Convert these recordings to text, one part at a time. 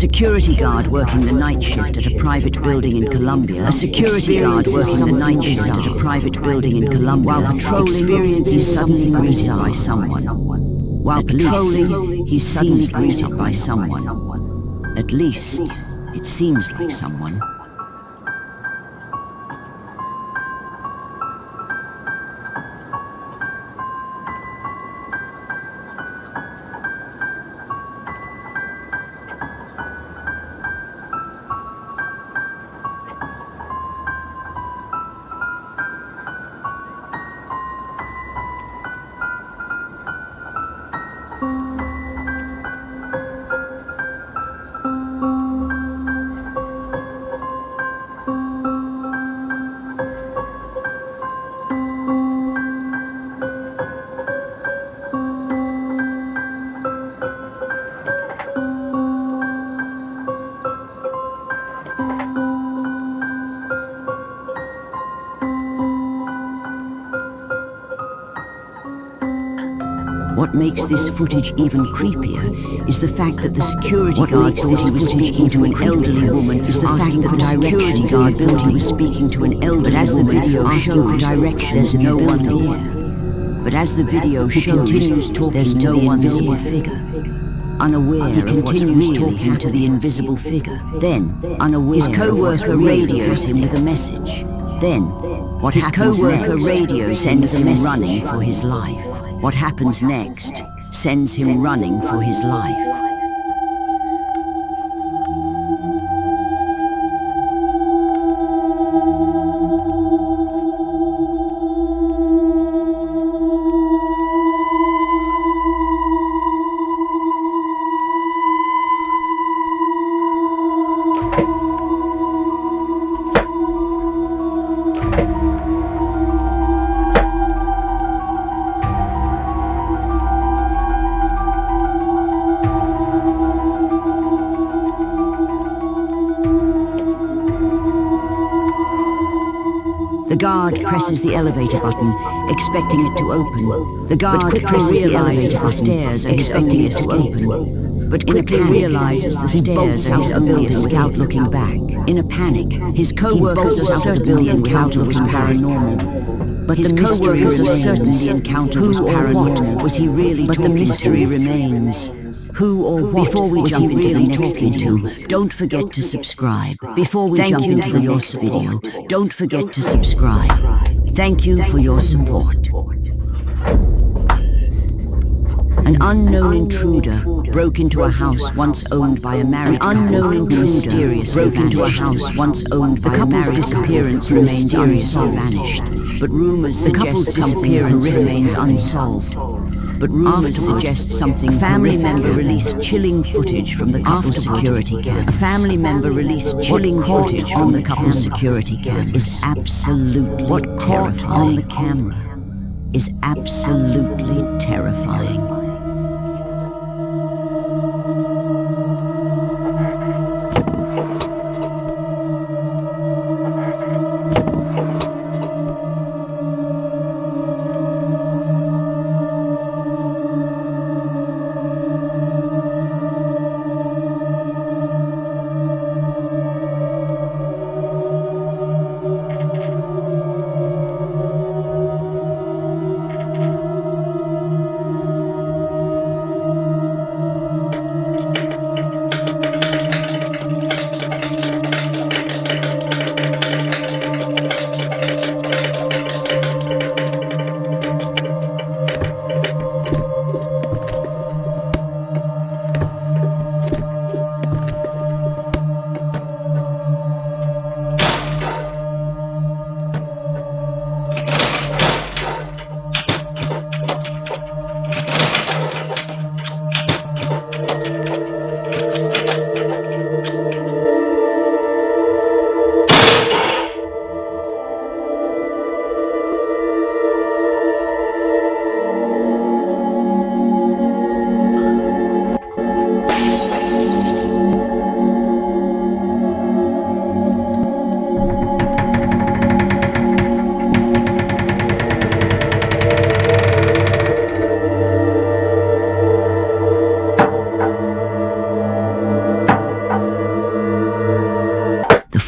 security guard working the night shift at a private building in Colombia. A security guard working the night shift at a private building in Colombia. While patrolling, he's suddenly greeted by someone. While patrolling, he's suddenly greeted by someone. At least, it seems like someone. What makes this footage even creepier is the fact that the security guard thought he was speaking to an elderly woman is the fact that the security guard thought he was speaking to an elderly woman. But as the video shows, there's no one there. But as the video shows, there's no invisible figure. Unaware of what's really happening to the invisible figure. Then, unaware, his co-worker radios him with a message. Then, what his co-worker radio sends him running for his life. What happens next sends him running for his life. The guard presses the elevator button, expecting it to open. The guard presses the elevator stairs, expecting it to open. But quickly realizes the stairs are his own building without looking back. In a panic, his co-workers are certain the encounter was paranormal. But his co-workers are certain the encounter was paranormal. Was he really talking to? But the mystery remains. Who or what was he really talking to? Don't forget to subscribe. Before we jump into the next video, don't forget to subscribe. Thank you for your support. An unknown intruder broke into a house once owned by a married couple. An unknown intruder broke into a house once owned by a married couple. The couple's disappearance remains unsolved. But rumors suggest something horrific remains unsolved. But rumors suggest something. A family member released chilling footage from the couple's security cam. A family member released chilling footage from the couple's security cam is absolutely what caught on the camera is absolutely terrifying.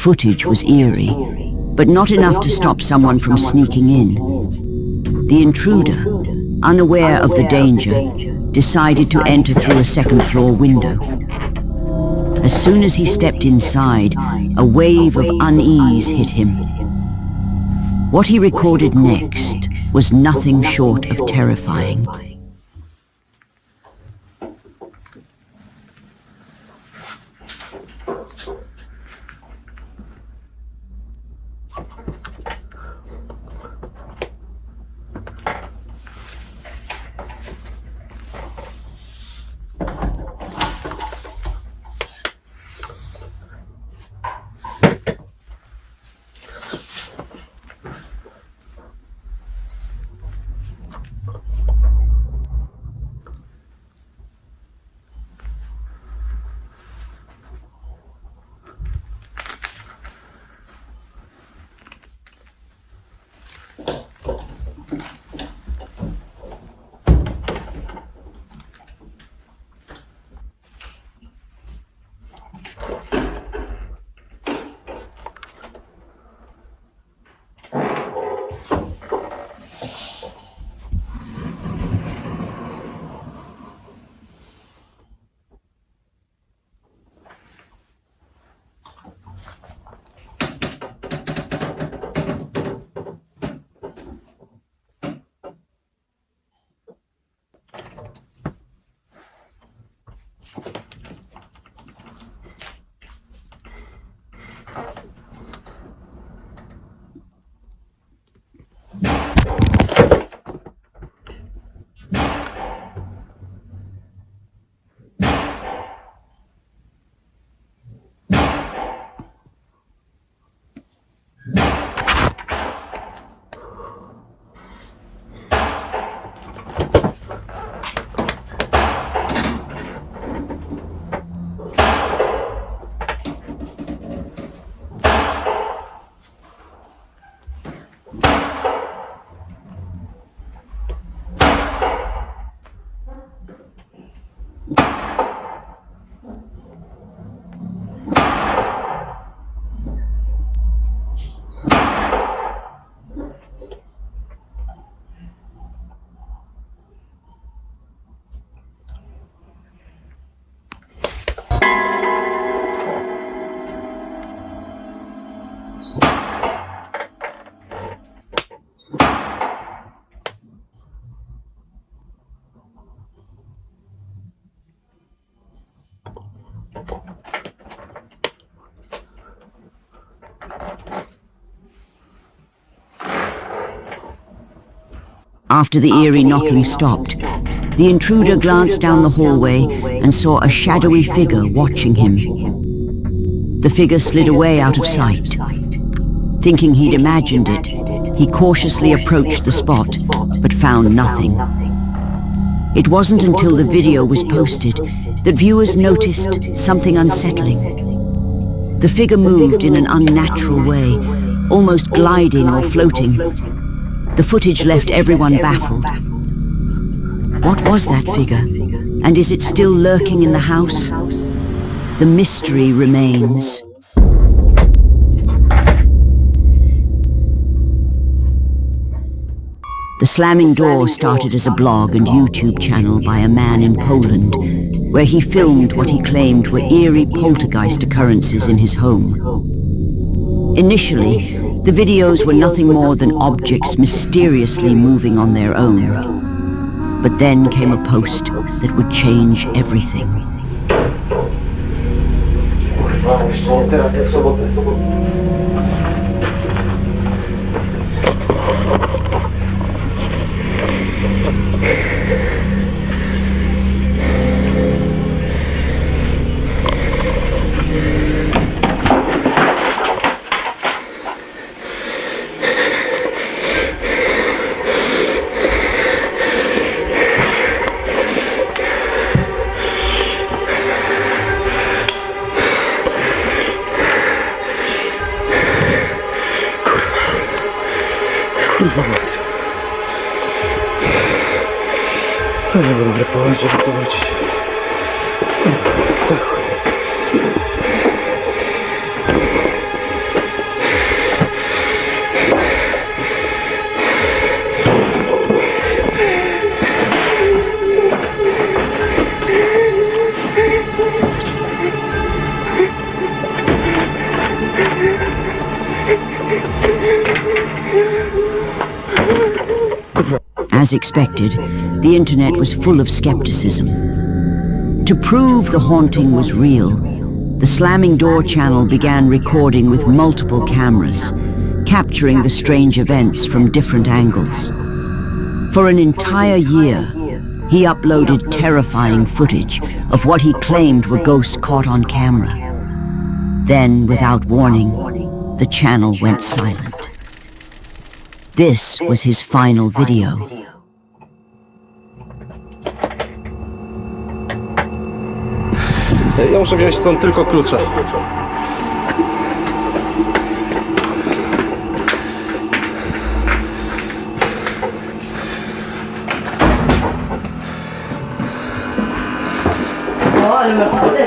footage was eerie, but not enough to stop someone from sneaking in. The intruder, unaware of the danger, decided to enter through a second-floor window. As soon as he stepped inside, a wave of unease hit him. What he recorded next was nothing short of terrifying. After the eerie knocking stopped, the intruder glanced down the hallway and saw a shadowy figure watching him. The figure slid away out of sight. Thinking he'd imagined it, he cautiously approached the spot, but found nothing. It wasn't until the video was posted that viewers noticed something unsettling. The figure moved in an unnatural way, almost gliding or floating. The footage left everyone baffled. What was that figure? And is it still lurking in the house? The mystery remains. The slamming door started as a blog and YouTube channel by a man in Poland, where he filmed what he claimed were eerie poltergeist occurrences in his home. Initially, the videos were nothing more than objects mysteriously moving on their own. But then came a post that would change everything. Nie będę powiedzieć. As expected, the internet was full of skepticism. To prove the haunting was real, the Slamming Door channel began recording with multiple cameras, capturing the strange events from different angles. For an entire year, he uploaded terrifying footage of what he claimed were ghosts caught on camera. Then, without warning, the channel went silent. This was his final video. Ja muszę wziąć stąd tylko klucze. O, ale masz schody.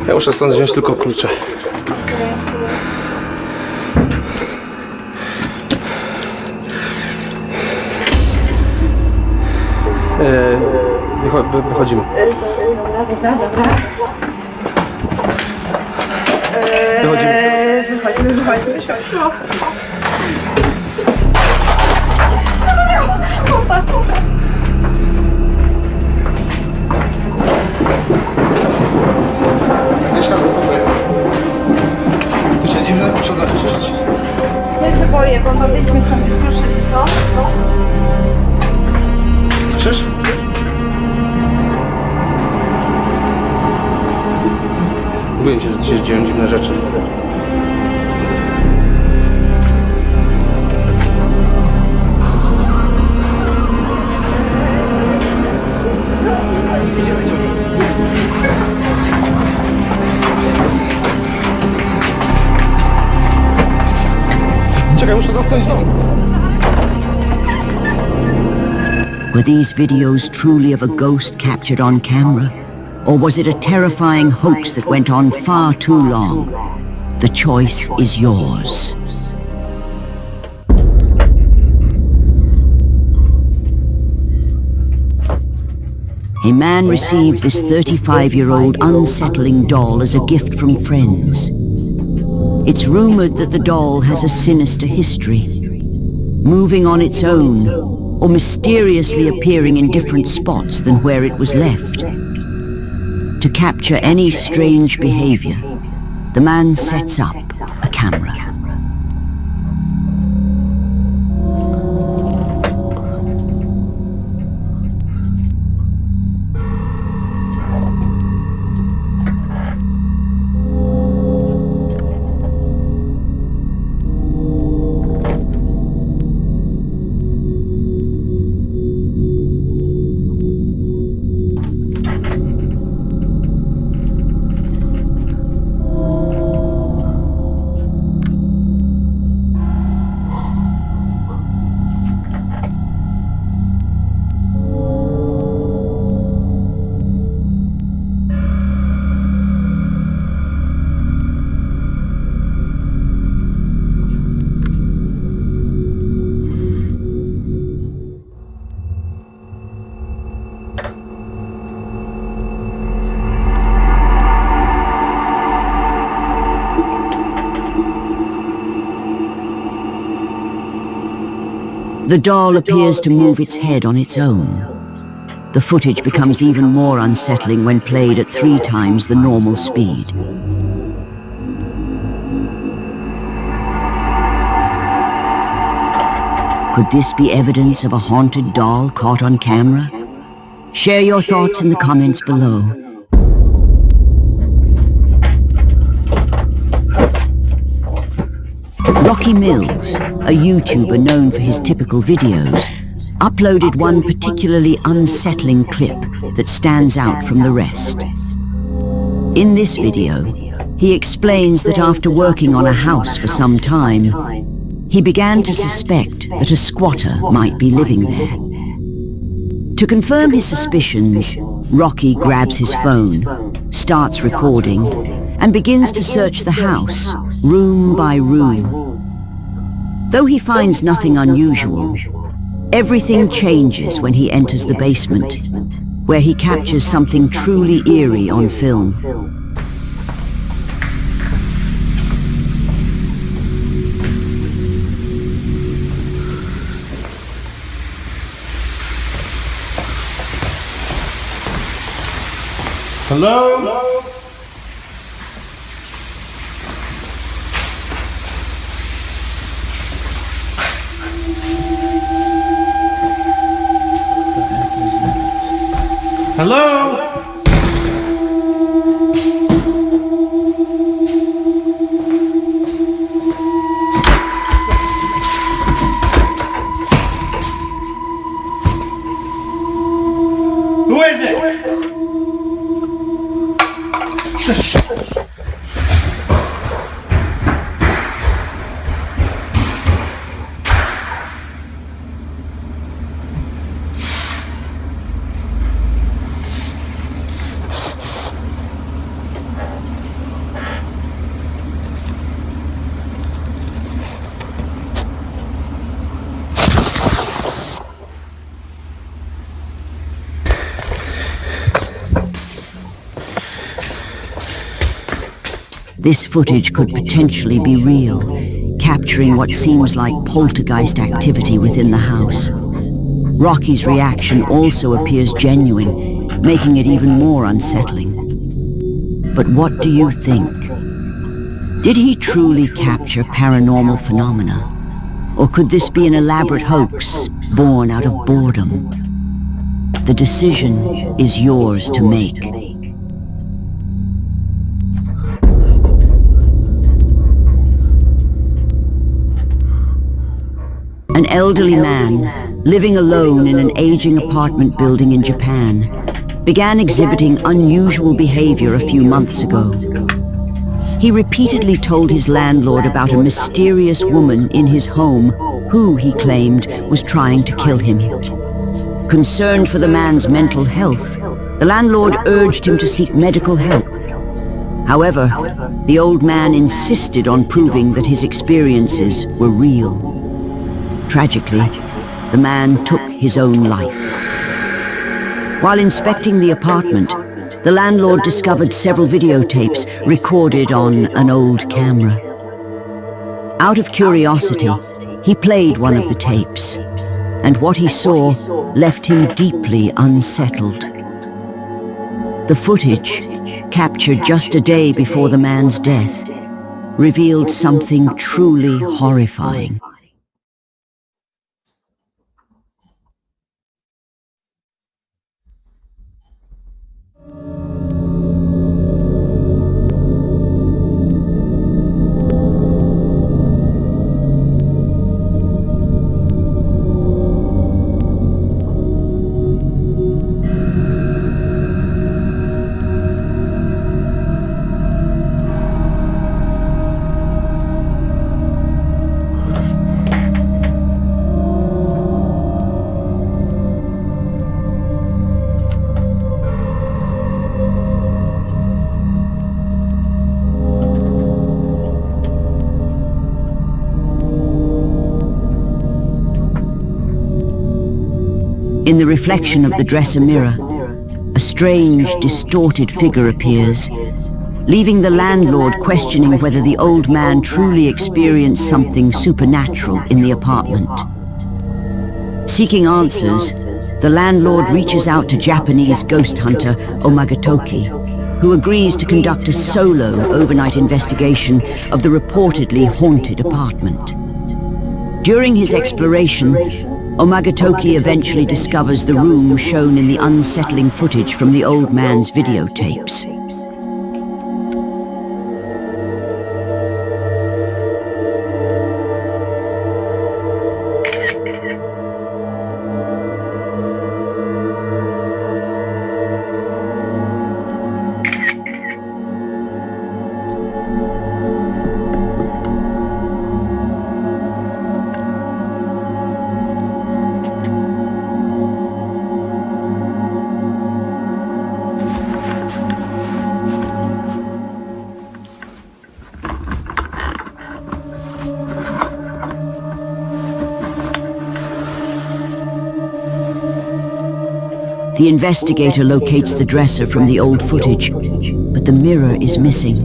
Ja muszę stąd wziąć tylko klucze. Wychodzimy. Dobra. Wychodźmy. Siądź. Co to miało? Kompas. Mieszka zastępuje. Tu siedzimy, muszę zacząć. Ja się boję, bo wyjdźmy stąd już, proszę cię, co? Słyszysz? Mówiłem ci, że tu się dzieją dziwne rzeczy. Czekaj, muszę zamknąć dom. Were these videos truly of a ghost captured on camera? Or was it a terrifying hoax that went on far too long? The choice is yours. A man received this 35-year-old unsettling doll as a gift from friends. It's rumored that the doll has a sinister history, moving on its own or mysteriously appearing in different spots than where it was left. To capture any strange behavior, the man sets up a camera. The doll appears to move its head on its own. The footage becomes even more unsettling when played at 3 times the normal speed. Could this be evidence of a haunted doll caught on camera? Share your thoughts in the comments below. Rocky Mills, a YouTuber known for his typical videos, uploaded one particularly unsettling clip that stands out from the rest. In this video, he explains that after working on a house for some time, he began to suspect that a squatter might be living there. To confirm his suspicions, Rocky grabs his phone, starts recording, and begins to search the house, room by room. Though he finds nothing unusual, Everything changes when he enters the basement, where he captures something truly eerie on film. Hello? Hello? Who is it? This footage could potentially be real, capturing what seems like poltergeist activity within the house. Rocky's reaction also appears genuine, making it even more unsettling. But what do you think? Did he truly capture paranormal phenomena? Or could this be an elaborate hoax born out of boredom? The decision is yours to make. An elderly man, living alone in an aging apartment building in Japan, began exhibiting unusual behavior a few months ago. He repeatedly told his landlord about a mysterious woman in his home who, he claimed, was trying to kill him. Concerned for the man's mental health, the landlord urged him to seek medical help. However, the old man insisted on proving that his experiences were real. Tragically, the man took his own life. While inspecting the apartment, the landlord discovered several videotapes recorded on an old camera. Out of curiosity, he played one of the tapes, and what he saw left him deeply unsettled. The footage, captured just a day before the man's death, revealed something truly horrifying. In the reflection of the dresser mirror, a strange, distorted figure appears, leaving the landlord questioning whether the old man truly experienced something supernatural in the apartment. Seeking answers, the landlord reaches out to Japanese ghost hunter Omagatoki, who agrees to conduct a solo overnight investigation of the reportedly haunted apartment. During his exploration, Omagatoki eventually discovers the room shown in the unsettling footage from the old man's videotapes. The investigator locates the dresser from the old footage, but the mirror is missing.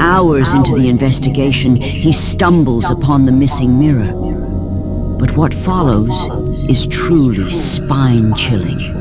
Hours into the investigation, he stumbles upon the missing mirror. But what follows is truly spine-chilling.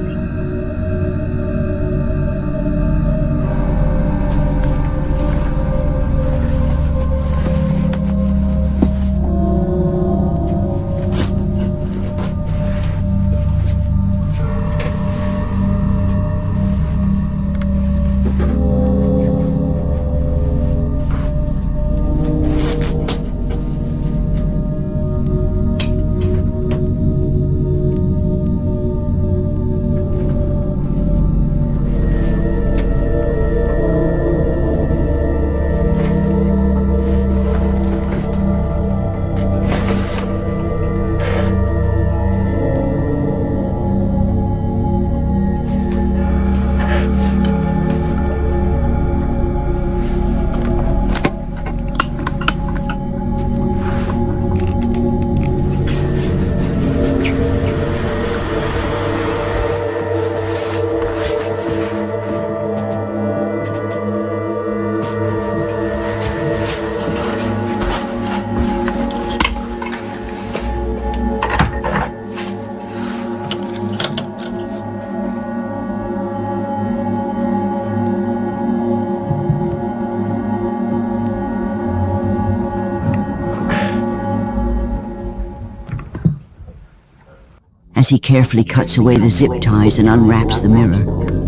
As he carefully cuts away the zip ties and unwraps the mirror,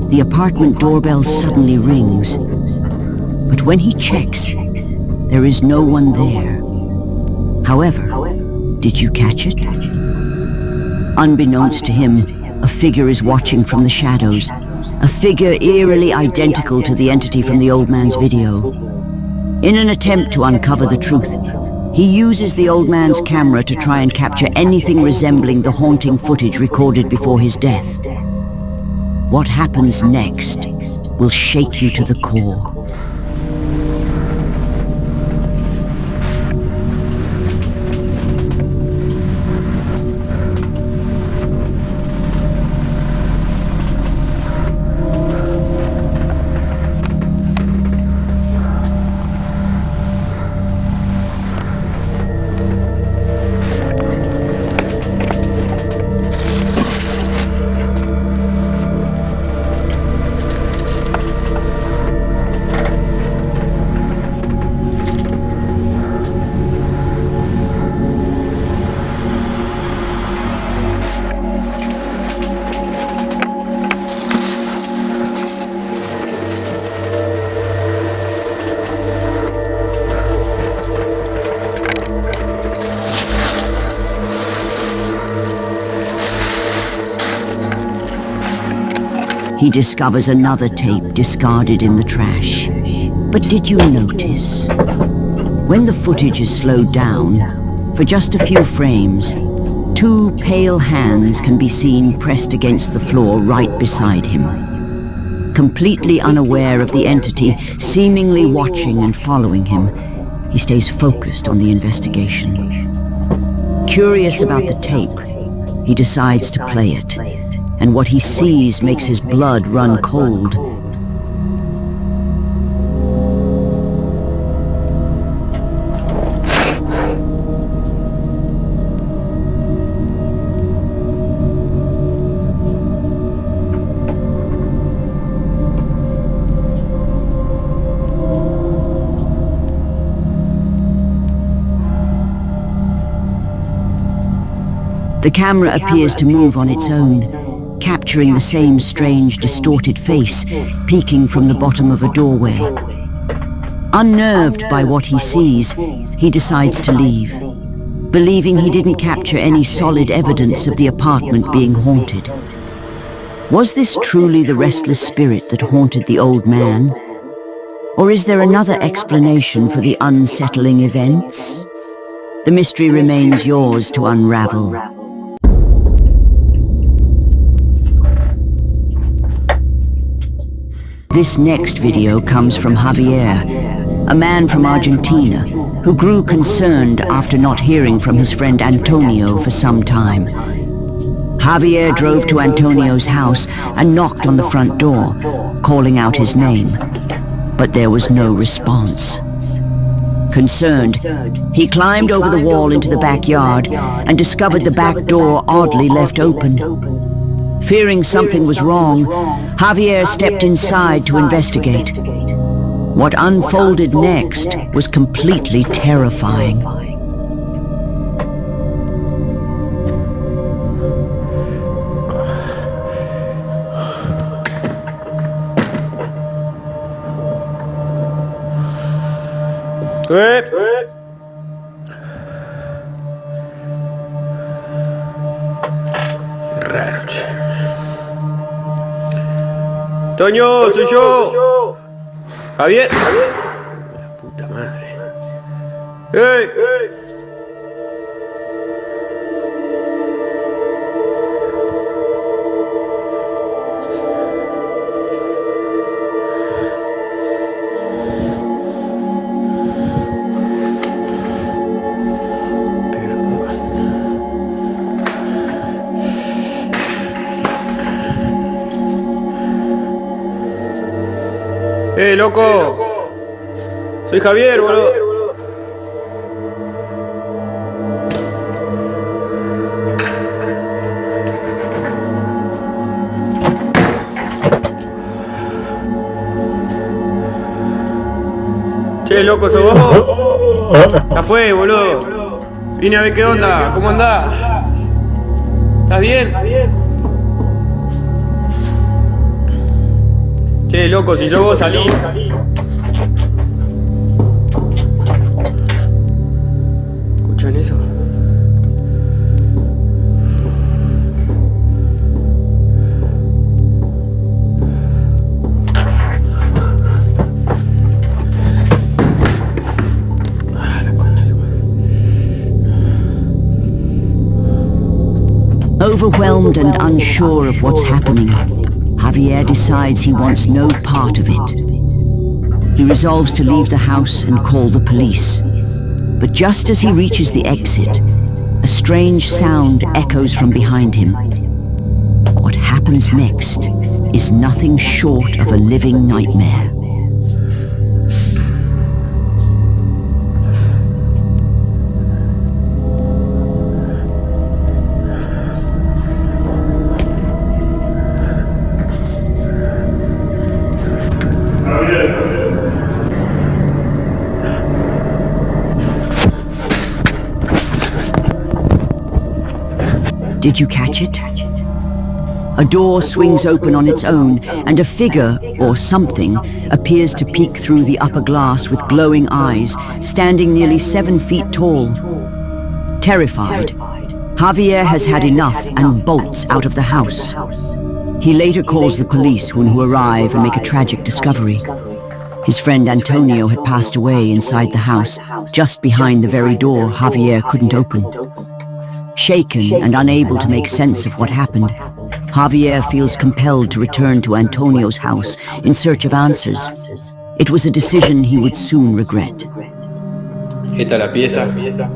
the apartment doorbell suddenly rings. But when he checks, there is no one there. However, did you catch it? Unbeknownst to him, a figure is watching from the shadows, a figure eerily identical to the entity from the old man's video. In an attempt to uncover the truth, he uses the old man's camera to try and capture anything resembling the haunting footage recorded before his death. What happens next will shake you to the core. He discovers another tape discarded in the trash. But did you notice? When the footage is slowed down, for just a few frames, two pale hands can be seen pressed against the floor right beside him. Completely unaware of the entity seemingly watching and following him, he stays focused on the investigation. Curious about the tape, he decides to play it, and what he sees makes his blood run cold. The camera appears to move on its own, capturing the same strange, distorted face peeking from the bottom of a doorway. Unnerved by what he sees, he decides to leave, believing he didn't capture any solid evidence of the apartment being haunted. Was this truly the restless spirit that haunted the old man? Or is there another explanation for the unsettling events? The mystery remains yours to unravel. This next video comes from Javier, a man from Argentina, who grew concerned after not hearing from his friend Antonio for some time. Javier drove to Antonio's house and knocked on the front door, calling out his name. But there was no response. Concerned, he climbed over the wall into the backyard and discovered the back door oddly left open. Fearing something was wrong, Javier stepped inside to investigate. What unfolded next was completely terrifying. Toño, soy yo. Javier. La puta madre. ¡Ey! Loco. Soy Javier, boludo. Che, loco, ¿sos vos? Ya fue, boludo. Vine a ver qué onda, ¿cómo andás? ¿Estás bien? Che, loco, si sos vos, salí. ¿Escuchan eso? Overwhelmed and unsure of what's happening, Javier decides he wants no part of it. He resolves to leave the house and call the police. But just as he reaches the exit, a strange sound echoes from behind him. What happens next is nothing short of a living nightmare. Did you catch it? A door swings open on its own, and a figure, or something, appears to peek through the upper glass with glowing eyes, standing nearly 7 feet tall. Terrified, Javier has had enough and bolts out of the house. He later calls the police who arrive and make a tragic discovery. His friend Antonio had passed away inside the house, just behind the very door Javier couldn't open. Shaken and unable to make sense of what happened, Javier feels compelled to return to Antonio's house in search of answers. It was a decision he would soon regret. Esta es la pieza. Mierda.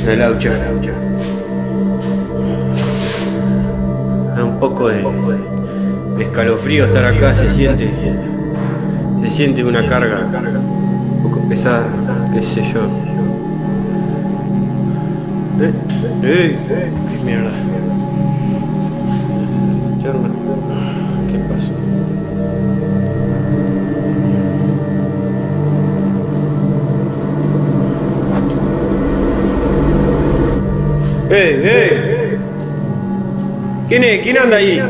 La laucha. Da un poco de escalofrío estar acá, se siente una carga un poco pesada, qué sé yo. Qué mierda. ¿Qué pasó? ¿Quién es? ¿Quién anda ahí?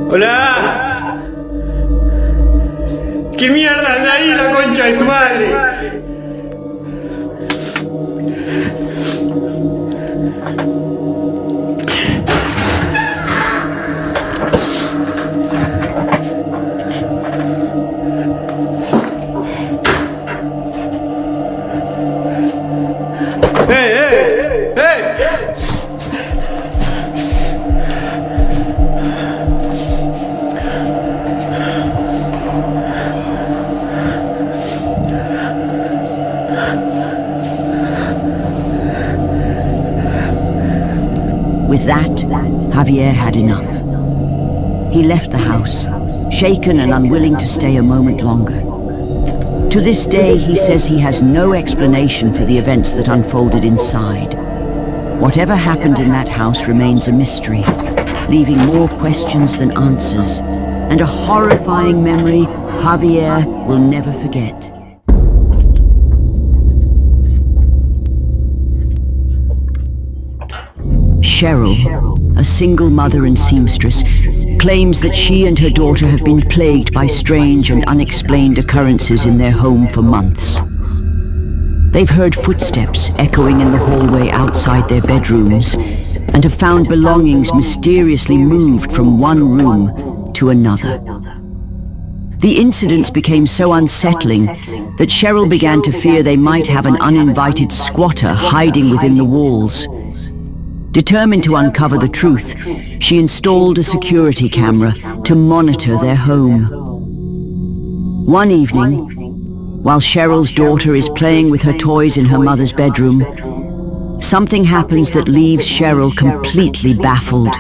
Hola. ¿Qué mierda anda ahí la concha de su madre? With that, Javier had enough. He left the house, shaken and unwilling to stay a moment longer. To this day, he says he has no explanation for the events that unfolded inside. Whatever happened in that house remains a mystery, leaving more questions than answers, and a horrifying memory Javier will never forget. Cheryl, a single mother and seamstress, claims that she and her daughter have been plagued by strange and unexplained occurrences in their home for months. They've heard footsteps echoing in the hallway outside their bedrooms and have found belongings mysteriously moved from one room to another. The incidents became so unsettling that Cheryl began to fear they might have an uninvited squatter hiding within the walls. Determined to uncover the truth, she installed a security camera to monitor their home. One evening, while Cheryl's daughter is playing with her toys in her mother's bedroom, something happens that leaves Cheryl completely baffled.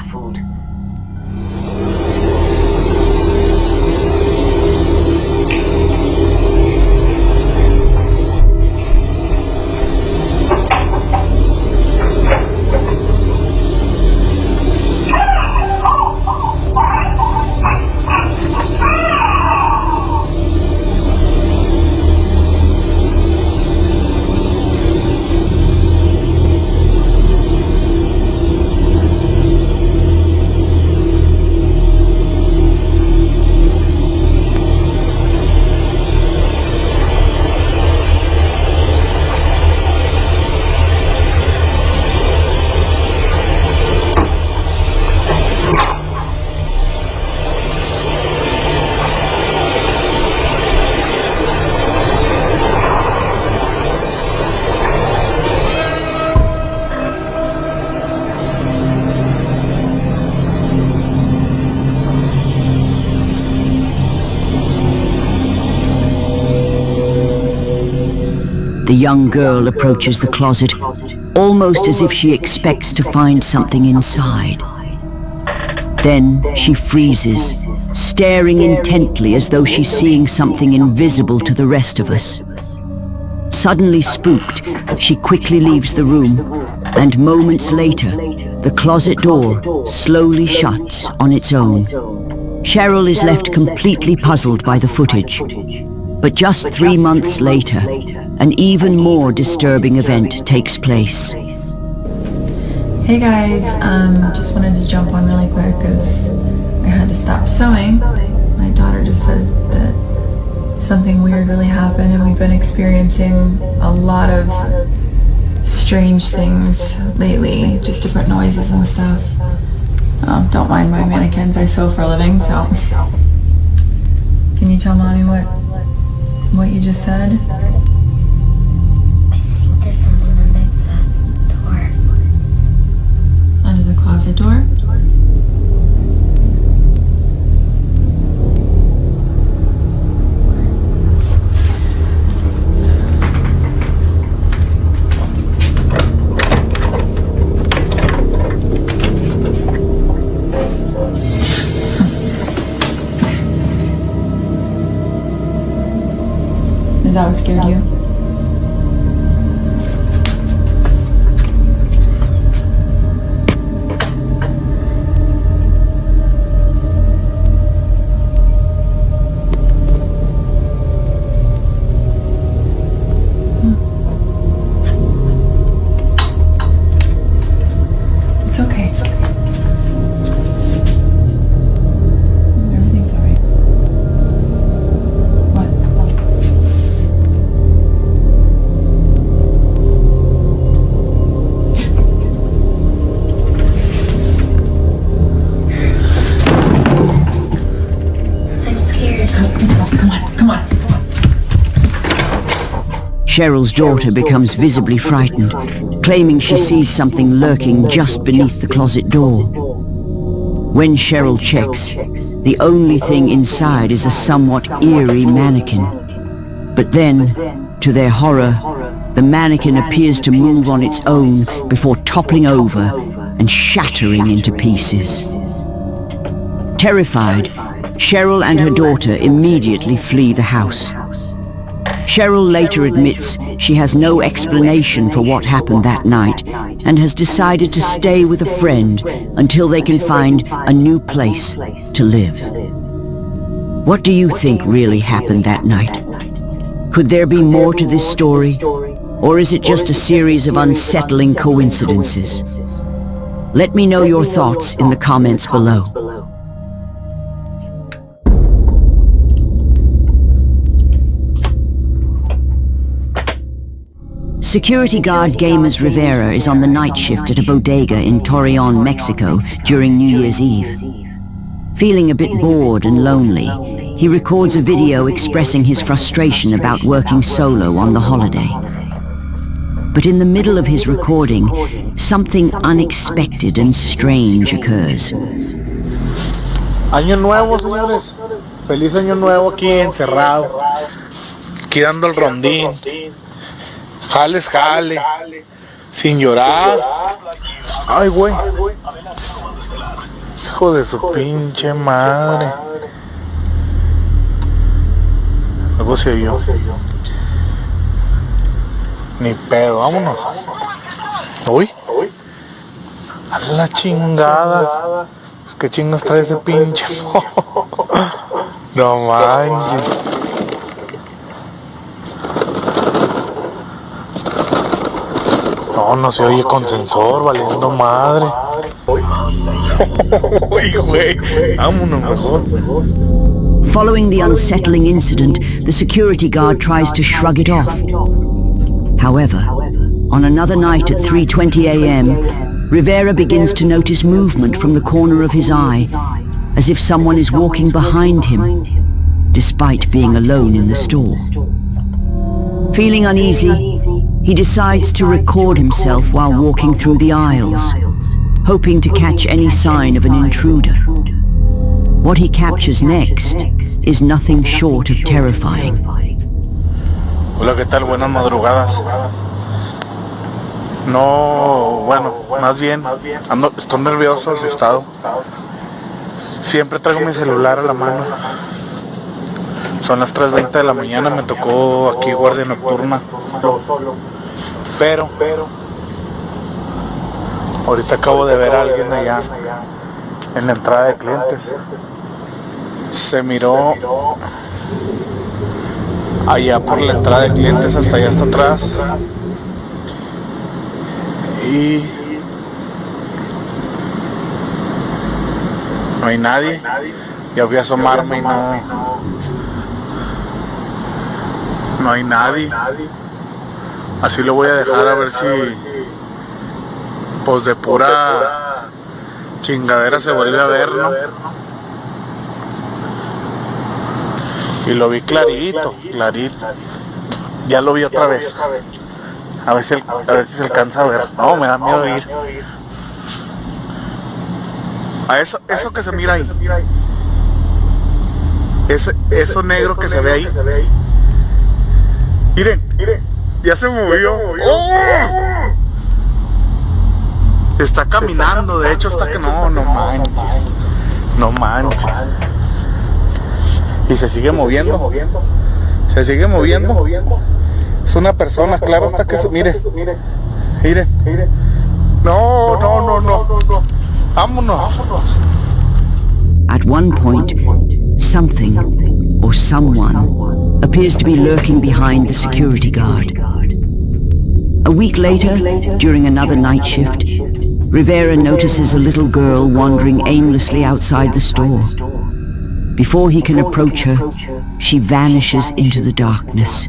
The young girl approaches the closet, almost as if she expects to find something inside. Then she freezes, staring intently as though she's seeing something invisible to the rest of us. Suddenly spooked, she quickly leaves the room, and moments later, the closet door slowly shuts on its own. Cheryl is left completely puzzled by the footage. But just 3 months later, an even more disturbing event takes place. Hey guys, just wanted to jump on really quick because I had to stop sewing. My daughter just said that something weird really happened and we've been experiencing a lot of strange things lately, just different noises and stuff. Don't mind my mannequins, I sew for a living, so. Can you tell Mommy what you just said? I think there's something under the door. Under the closet door? Is that what scared you? It's okay. Cheryl's daughter becomes visibly frightened, claiming she sees something lurking just beneath the closet door. When Cheryl checks, the only thing inside is a somewhat eerie mannequin. But then, to their horror, the mannequin appears to move on its own before toppling over and shattering into pieces. Terrified, Cheryl and her daughter immediately flee the house. Cheryl later admits she has no explanation for what happened that night and has decided to stay with a friend until they can find a new place to live. What do you think really happened that night? Could there be more to this story, or is it just a series of unsettling coincidences? Let me know your thoughts in the comments below. Security guard Gamers Rivera is on the night shift at a bodega in Torreon, Mexico during New Year's Eve. Feeling a bit bored and lonely, he records a video expressing his frustration about working solo on the holiday. But in the middle of his recording, something unexpected and strange occurs. Año nuevo, señores. Feliz año nuevo aquí encerrado. Aquí dando el rondín. Jales, jale. Sin llorar. Ay, güey. Hijo de su pinche madre. Luego se yo. Ni pedo, vámonos. Uy. A la chingada. ¿Qué chingas trae ese pinche? No manches. No se oye con sensor, valiendo madre. Uy, güey. Vámonos mejor. Following the unsettling incident, the security guard tries to shrug it off. However, on another night at 3:20 a.m., Rivera begins to notice movement from the corner of his eye, as if someone is walking behind him, despite being alone in the store. Feeling uneasy, he decides to record himself while walking through the aisles, hoping to catch any sign of an intruder. What he captures next is nothing short of terrifying. Hola, ¿qué tal? Buenas madrugadas. No, bueno, más bien, estoy nervioso, asustado. Siempre traigo mi celular a la mano. Son las 3:20 de la mañana, me tocó aquí guardia nocturna. Pero ahorita acabo de ver a alguien allá en la entrada de clientes. Se miró allá por la entrada de clientes, hasta allá hasta atrás. Y no hay nadie. Ya fui a asomarme y no hay nadie. Así lo voy a dejar, a ver si pues de pura chingadera se vuelve a ver, ¿no? Y lo vi clarito. Ya lo vi otra vez. A ver si se alcanza a ver. No, me da miedo ir. A eso que se mira ahí. Eso negro que se ve ahí. Miren, ya se movió. ¡Oh! Está caminando, de hecho hasta que no manches. Y se sigue moviendo. Es una persona, claro, hasta que se... Mire. No. Vámonos. At one point, something or someone appears to be lurking behind the security guard. A week later, during another night shift, Rivera notices a little girl wandering aimlessly outside the store. Before he can approach her, she vanishes into the darkness.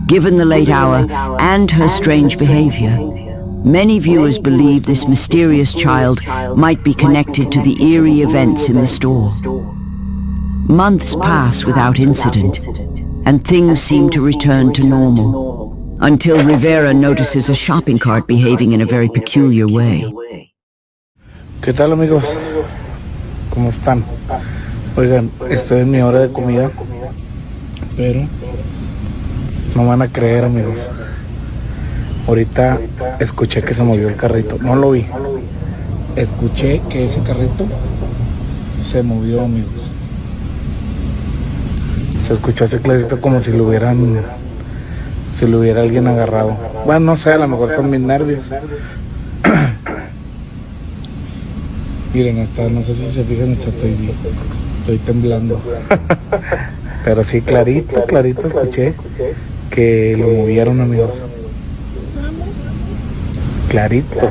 Given the late hour and her strange behavior, many viewers believe this mysterious child might be connected to the eerie events in the store. Months pass without incident, and things seem to return to normal. until Rivera notices a shopping cart behaving in a very peculiar way. ¿Qué tal, amigos? ¿Cómo están? Oigan, estoy en mi hora de comida, pero no van a creer, amigos. Ahorita escuché que se movió el carrito, no lo vi. Escuché que ese carrito se movió, amigos. Se escuchó ese clarito como si lo hubiera alguien agarrado. Bueno, no sé, a lo mejor son mis nervios. Miren, hasta no sé si se fijan, estoy temblando. Pero sí, clarito escuché que lo movieron, amigos. Clarito.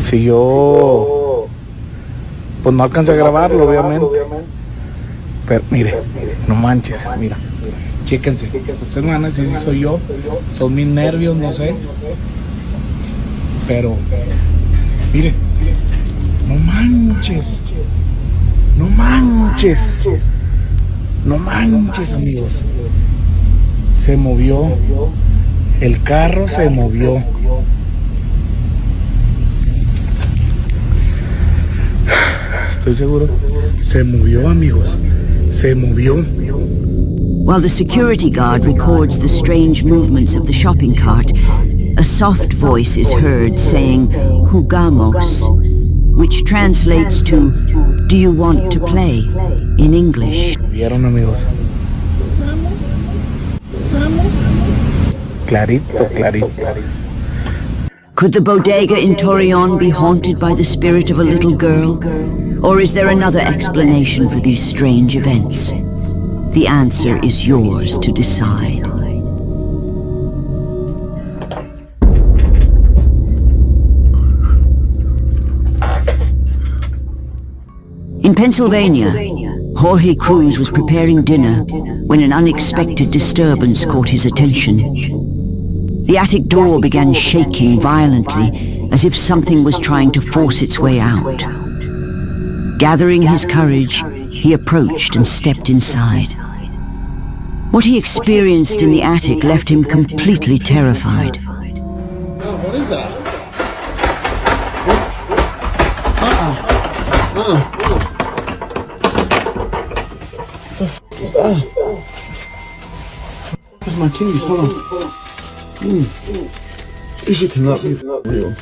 Si yo pues no alcancé a grabarlo, obviamente. Pero mire, no manches, mira. Chéquense. Ustedes me van a decir si soy yo, son mis nervios, no sé. Pero mire, no manches. No manches, amigos. Se movió. El carro se movió. Estoy seguro. Se movió, amigos. Se movió. While the security guard records the strange movements of the shopping cart, a soft voice is heard saying, "Jugamos," which translates to, "Do you want to play?" in English. ¿Vieron, amigos? Clarito. Could the bodega in Torreon be haunted by the spirit of a little girl? Or is there another explanation for these strange events? The answer is yours to decide. In Pennsylvania, Jorge Cruz was preparing dinner when an unexpected disturbance caught his attention. The attic door began shaking violently, as if something was trying to force its way out. Gathering his courage, he approached and stepped inside. What he experienced in the attic left him completely terrified. What is that? Where's my keys? Hold on. This shit cannot be real.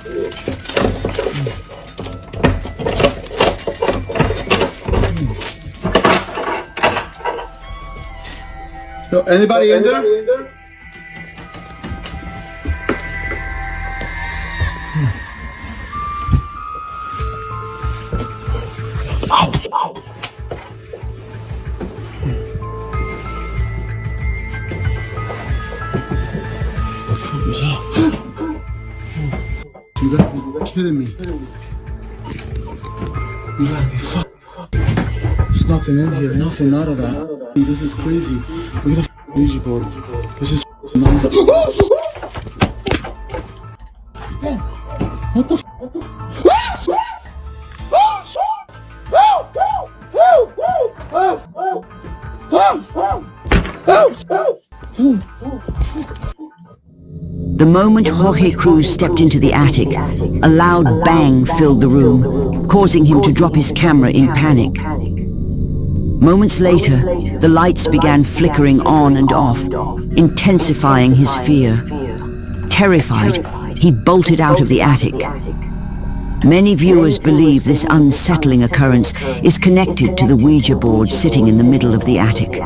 Yo, anybody in there? Ow! You gotta be kidding me. You gotta be There's nothing in here, nothing out of that. This is crazy. Look at the Ouija board. This is nonsense. What the The moment Jorge Cruz stepped into the attic, a loud bang filled the room, causing him to drop his camera in panic. Moments later, the lights began flickering on and off, intensifying his fear. Terrified, he bolted out of the attic. Many viewers believe this unsettling occurrence is connected to the Ouija board sitting in the middle of the attic.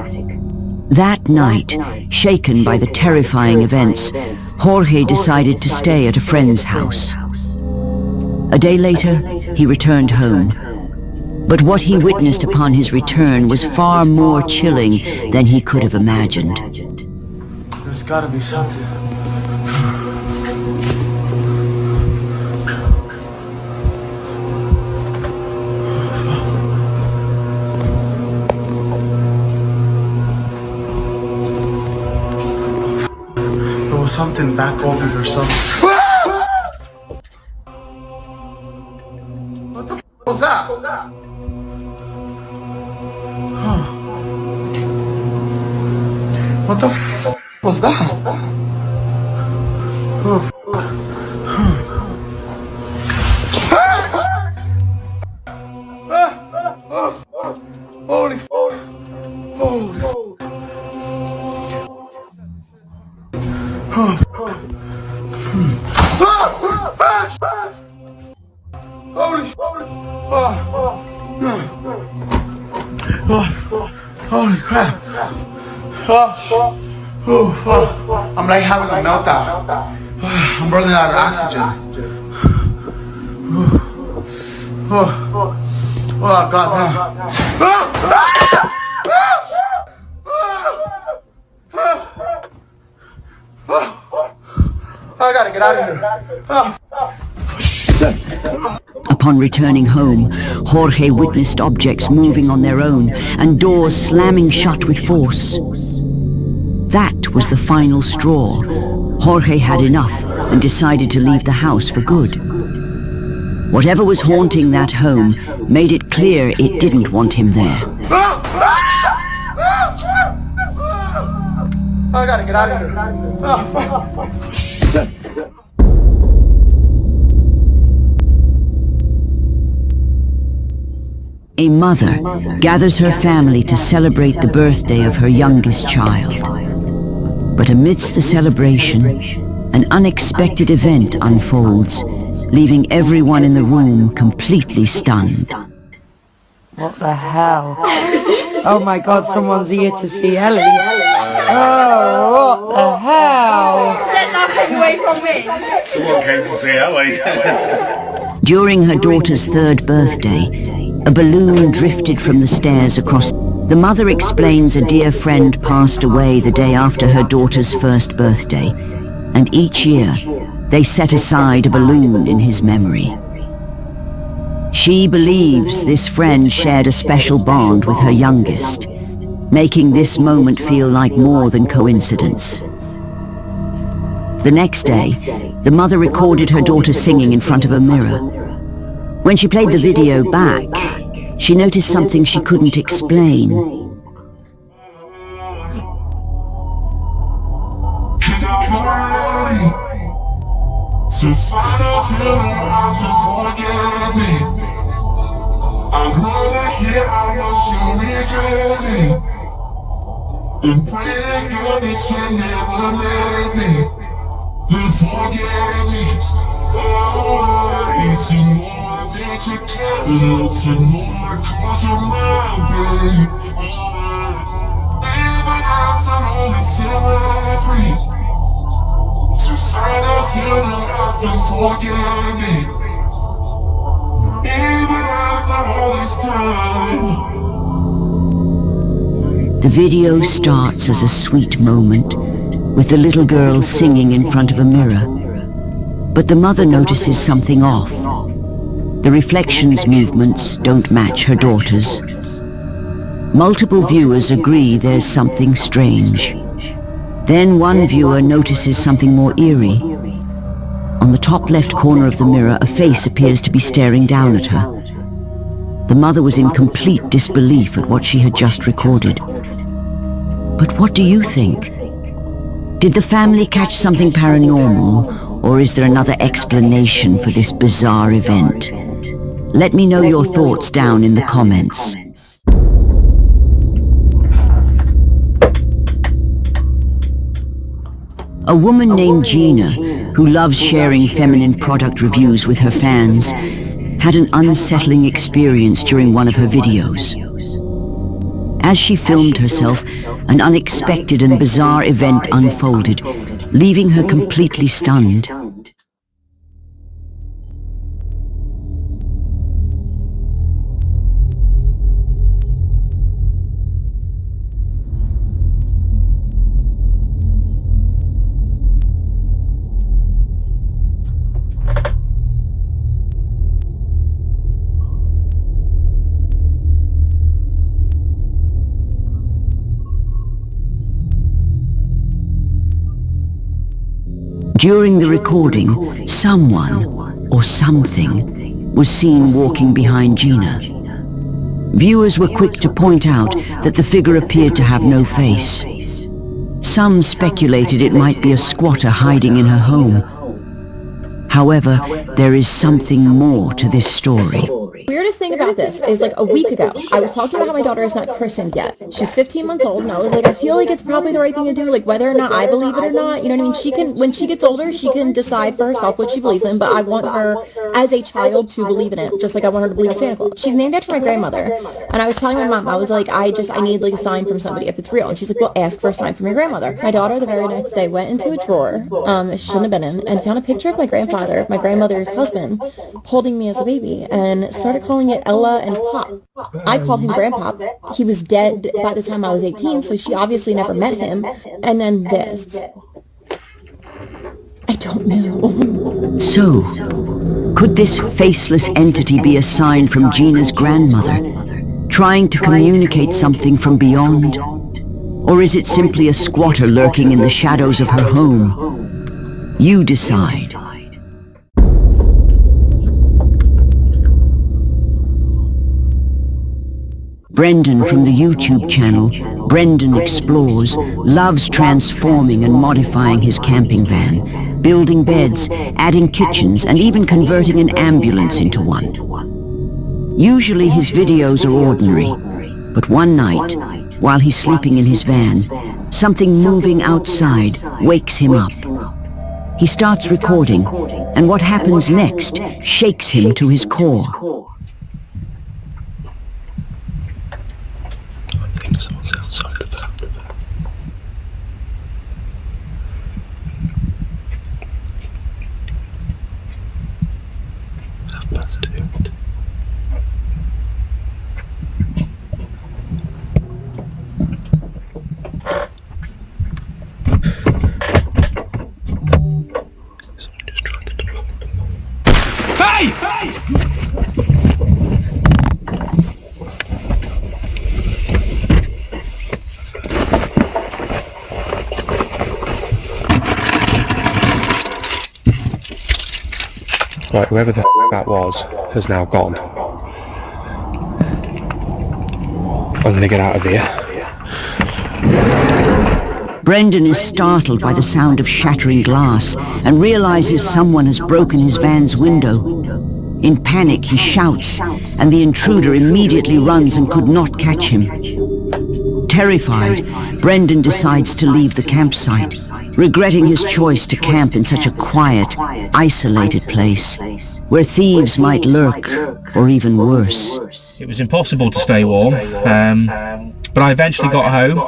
That night, shaken by the terrifying events, Jorge decided to stay at a friend's house. A day later, he returned home. But what he witnessed upon his return was far more chilling than he could have imagined. There's gotta be something. There was something back over here, something. What the f? What the f was that? Oh, f Holy f Holy f Oh, f Holy f Holy crap. Oh, fuck. I'm like having a meltdown. I'm running out of oxygen. Oh, God damn. I gotta get out of here. Upon returning home, Jorge witnessed objects moving on their own and doors slamming shut with force. That was the final straw. Jorge had enough and decided to leave the house for good. Whatever was haunting that home made it clear it didn't want him there. I gotta get out of here. A mother gathers her family to celebrate the birthday of her youngest child. But amidst the celebration, an unexpected event unfolds, leaving everyone in the room completely stunned. What the hell? Oh my God, someone's here to see Ellie. Oh, what the hell? Get that thing away from me! Someone came to see Ellie. During her daughter's third birthday, a balloon drifted from the stairs across. The mother explains a dear friend passed away the day after her daughter's first birthday, and each year they set aside a balloon in his memory. She believes this friend shared a special bond with her youngest, making this moment feel like more than coincidence. The next day, the mother recorded her daughter singing in front of a mirror. When she played the video back, she noticed something she couldn't explain. The video starts as a sweet moment, with the little girl singing in front of a mirror. But the mother notices something off. The reflections movements don't match her daughter's. Multiple viewers agree there's something strange. Then one viewer notices something more eerie. On the top left corner of the mirror, a face appears to be staring down at her. The mother was in complete disbelief at what she had just recorded. But what do you think? Did the family catch something paranormal, or is there another explanation for this bizarre event? Let me know your thoughts down in the comments. A woman named Gina, who loves sharing feminine product reviews with her fans, had an unsettling experience during one of her videos. As she filmed herself, an unexpected and bizarre event unfolded, leaving her completely stunned. During the recording, someone or something was seen walking behind Gina. Viewers were quick to point out that the figure appeared to have no face. Some speculated it might be a squatter hiding in her home. However, there is something more to this story. Weirdest thing about this is, like, a week ago, I was talking about how my daughter is not christened yet. She's 15 months old, and I was like, I feel like it's probably the right thing to do, like, whether or not I believe it or not, you know what I mean? When she gets older, she can decide for herself what she believes in, but I want her, as a child, to believe in it, just like I want her to believe in Santa Claus. She's named after my grandmother, and I was telling my mom, I was like, I need, like, a sign from somebody if it's real, and she's like, well, ask for a sign from your grandmother. My daughter, the very next day, went into a drawer, she shouldn't have been in, and found a picture of my grandfather, my grandmother's husband, holding me as a baby, and started calling it Ella and Pop. I called him Grandpop. He was dead by the time I was 18, so she obviously never met him. And then this. I don't know. So, could this faceless entity be a sign from Gina's grandmother, trying to communicate something from beyond? Or is it simply a squatter lurking in the shadows of her home? You decide. Brendan from the YouTube channel, Brendan Explores, loves transforming and modifying his camping van, building beds, adding kitchens, and even converting an ambulance into one. Usually his videos are ordinary, but one night, while he's sleeping in his van, something moving outside wakes him up. He starts recording, and what happens next shakes him to his core. Right, whoever the that was has now gone. I'm gonna get out of here. Brendan is startled by the sound of shattering glass and realizes someone has broken his van's window. In panic, he shouts, and the intruder immediately runs and could not catch him. Terrified, Brendan decides to leave the campsite, regretting his choice to camp in such a quiet, isolated place, where thieves might lurk, or even worse. It was impossible to stay warm, but I eventually got home.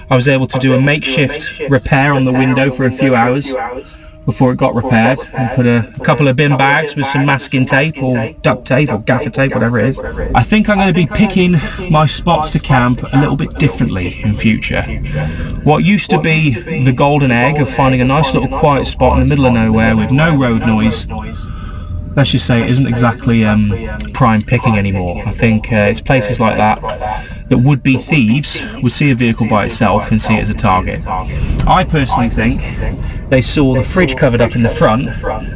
I was able to do a makeshift repair on the window for a few hours before it got repaired, and put a couple of bin bags with some masking tape or duct tape or gaffer tape, whatever it is. I think I'm going to be picking my spots to camp a little bit differently in future. What used to be the golden egg of finding a nice little quiet spot in the middle of nowhere with no road noise, let's just say it isn't exactly prime picking anymore. I think it's places like that that would-be thieves would see a vehicle by itself and see it as a target. I personally think they saw the fridge covered up in the front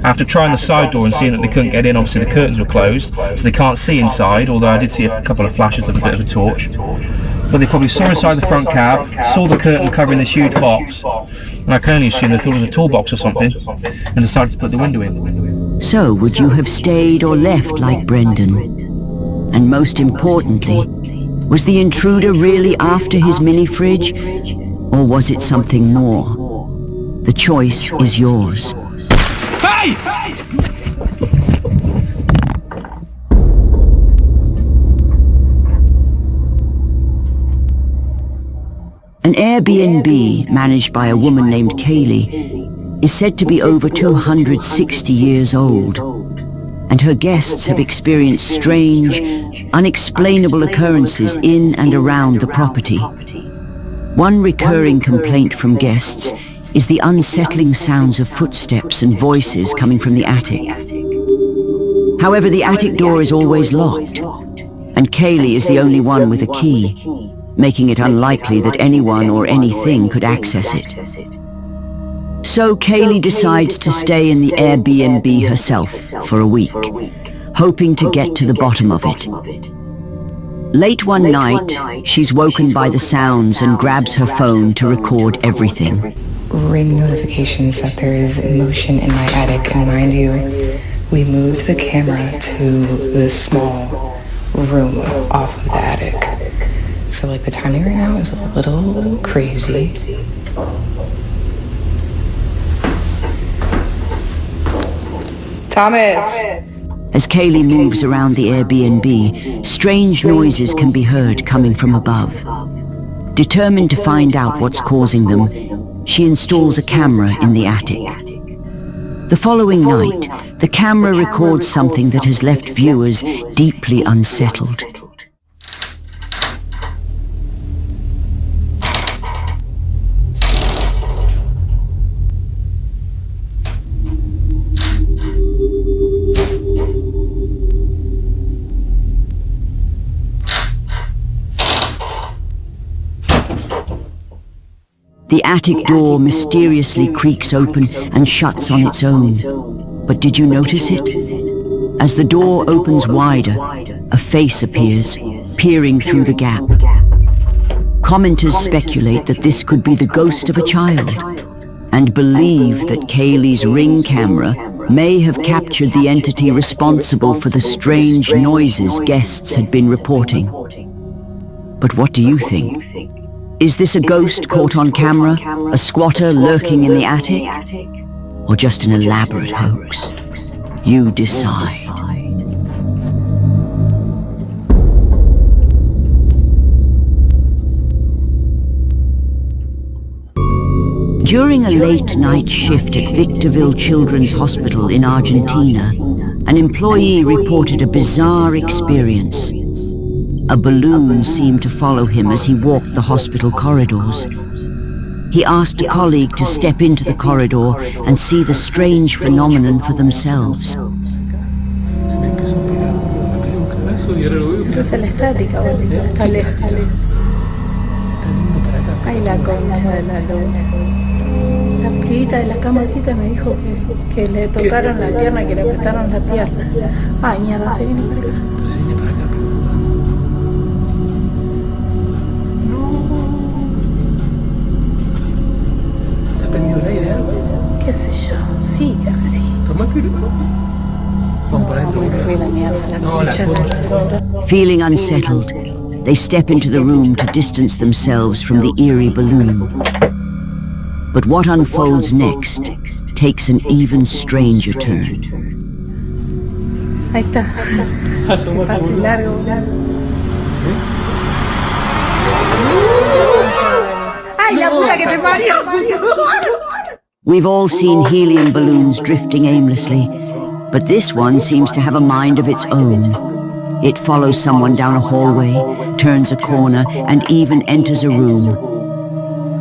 after trying the side door and seeing that they couldn't get in. Obviously the curtains were closed, so they can't see inside, although I did see a couple of flashes of a bit of a torch. But they probably saw inside the front cab, saw the curtain covering this huge box, and I can only assume they thought it was a toolbox or something, and decided to put the window in. So would you have stayed or left like Brendan? And most importantly, was the intruder really after his mini-fridge, or was it something more? The choice is yours. Hey! An Airbnb managed by a woman named Kaylee is said to be over 260 years old, and her guests have experienced strange, unexplainable occurrences in and around the property. One recurring complaint from guests is the unsettling sounds of footsteps and voices coming from the attic. However, the attic door is always locked, and Kaylee is the only one with a key, making it unlikely that anyone or anything could access it. So Kaylee decides to stay in the Airbnb herself for a week, hoping to get to the bottom of it. Late one night, she's woken by the sounds and grabs her phone to record everything. Ring notifications that there is motion in my attic, and mind you, we moved the camera to this small room off of the attic. So like the timing right now is a little crazy. Thomas! As Kaylee moves around the Airbnb, strange noises can be heard coming from above. Determined to find out what's causing them, she installs a camera in the attic. The following night, the camera records something that has left viewers deeply unsettled. The attic door mysteriously creaks open and shuts on its own. But did you notice it? As the door opens wider, a face appears, peering through the gap. Commenters speculate that this could be the ghost of a child, and believe that Kaylee's Ring camera may have captured the entity responsible for the strange noises guests had been reporting. But what do you think? Is this a ghost caught on camera, a squatter lurking in the attic, or just an elaborate hoax? You decide. During a late-night shift at Victorville Children's Hospital in Argentina, an employee reported a bizarre experience. A balloon seemed to follow him as he walked the hospital corridors. He asked a colleague to step into the corridor and see the strange phenomenon for themselves. La privita de la camarita me dijo que le tocaron la pierna, que le apretaron la pierna. Ay, mierda, se viene para acá. Pero se viene para acá, no. ¿Te ha prendido el aire algo? ¿Qué sé yo? Sí, creo que sí. ¿Toma el teléfono? Vamos para adentro. Fue la mierda, la concha. Feeling unsettled, they step into the room to distance themselves from the eerie balloon. But what unfolds next takes an even stranger turn. Ahí está. Pase largo, largo. ¡Ay, la puta que te parió! We've all seen helium balloons drifting aimlessly, but this one seems to have a mind of its own. It follows someone down a hallway, turns a corner, and even enters a room.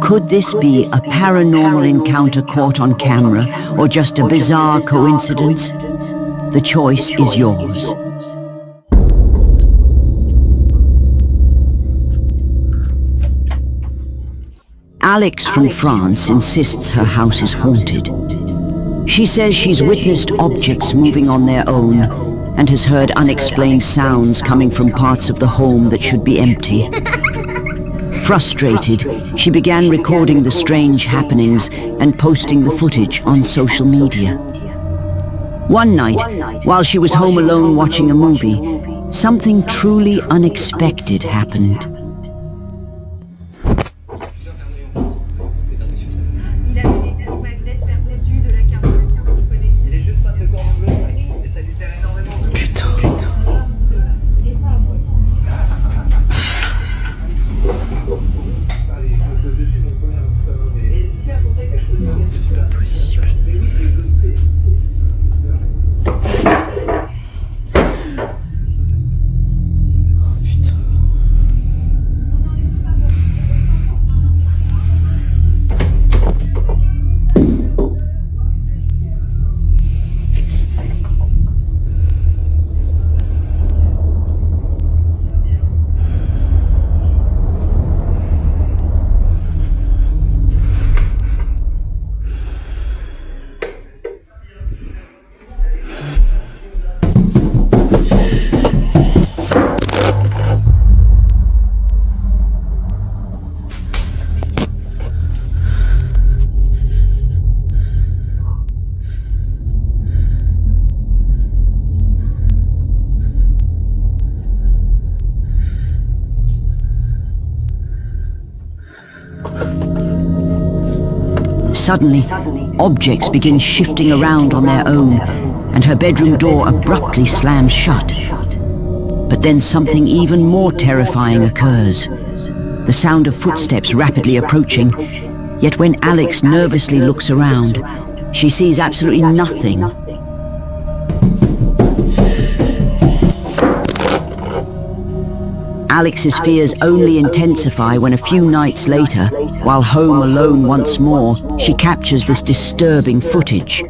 Could this be a paranormal encounter caught on camera, or just a bizarre coincidence? The choice is yours. Alex from France insists her house is haunted. She says she's witnessed objects moving on their own and has heard unexplained sounds coming from parts of the home that should be empty. Frustrated, she began recording the strange happenings and posting the footage on social media. One night, while she was home alone watching a movie, something truly unexpected happened. Suddenly, objects begin shifting around on their own, and her bedroom door abruptly slams shut. But then something even more terrifying occurs. The sound of footsteps rapidly approaching, yet when Alex nervously looks around, she sees absolutely nothing. Alex's fears only intensify when a few nights later, while home alone once more, she captures this disturbing footage.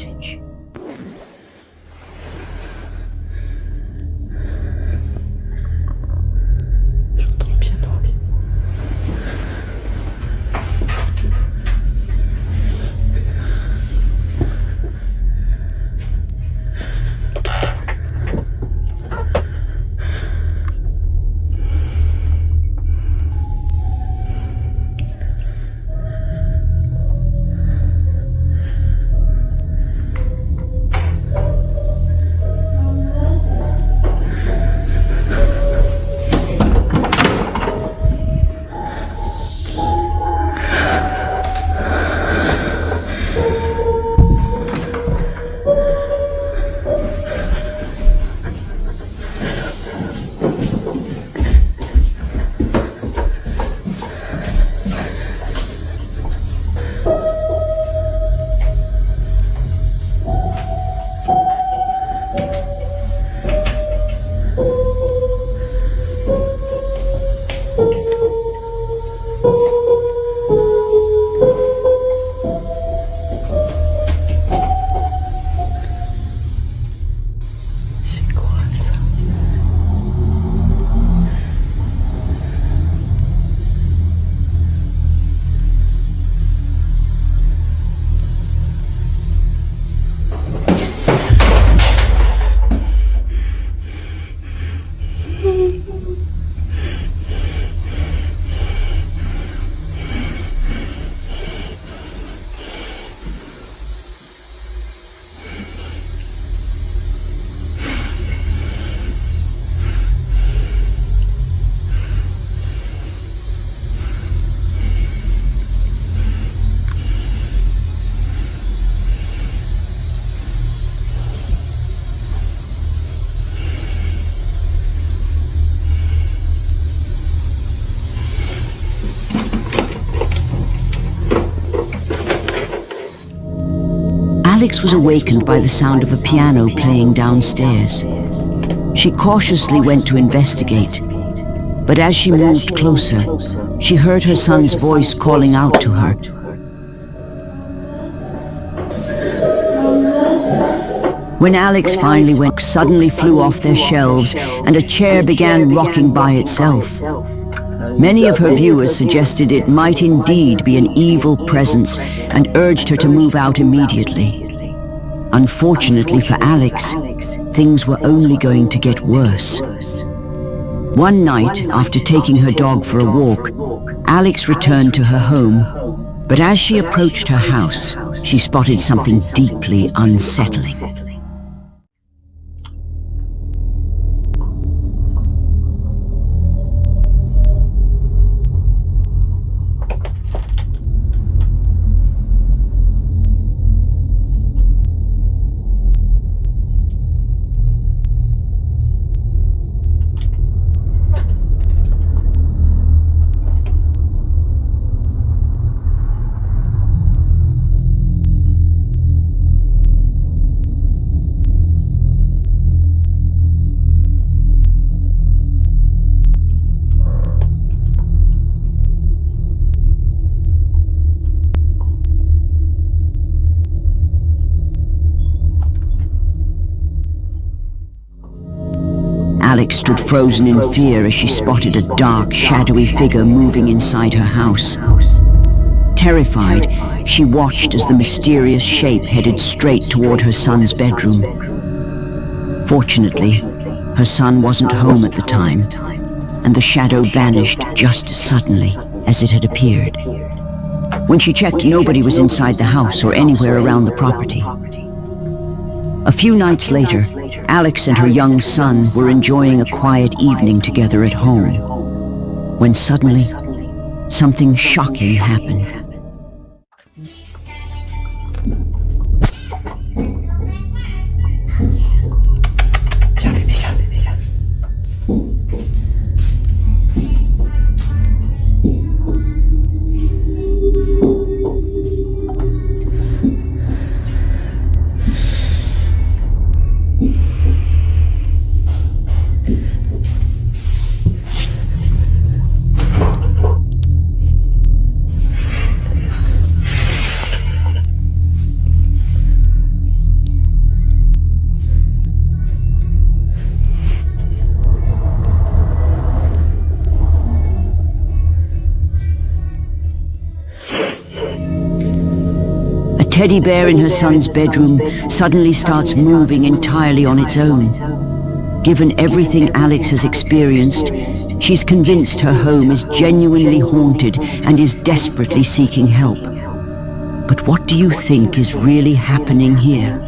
Alex was awakened by the sound of a piano playing downstairs. She cautiously went to investigate, but as she moved closer, she heard her son's voice calling out to her. When Alex finally went, suddenly flew off their shelves, and a chair began rocking by itself. Many of her viewers suggested it might indeed be an evil presence and urged her to move out immediately. Unfortunately for Alex, things were only going to get worse. One night, after taking her dog for a walk, Alex returned to her home, but as she approached her house, she spotted something deeply unsettling. Alex stood frozen in fear as she spotted a dark, shadowy figure moving inside her house. Terrified, she watched as the mysterious shape headed straight toward her son's bedroom. Fortunately, her son wasn't home at the time, and the shadow vanished just as suddenly as it had appeared. When she checked, nobody was inside the house or anywhere around the property. A few nights later, Alex and her young son were enjoying a quiet evening together at home, when suddenly, something shocking happened. teddy bear in her son's bedroom suddenly starts moving entirely on its own. Given everything Alex has experienced, she's convinced her home is genuinely haunted and is desperately seeking help. But what do you think is really happening here?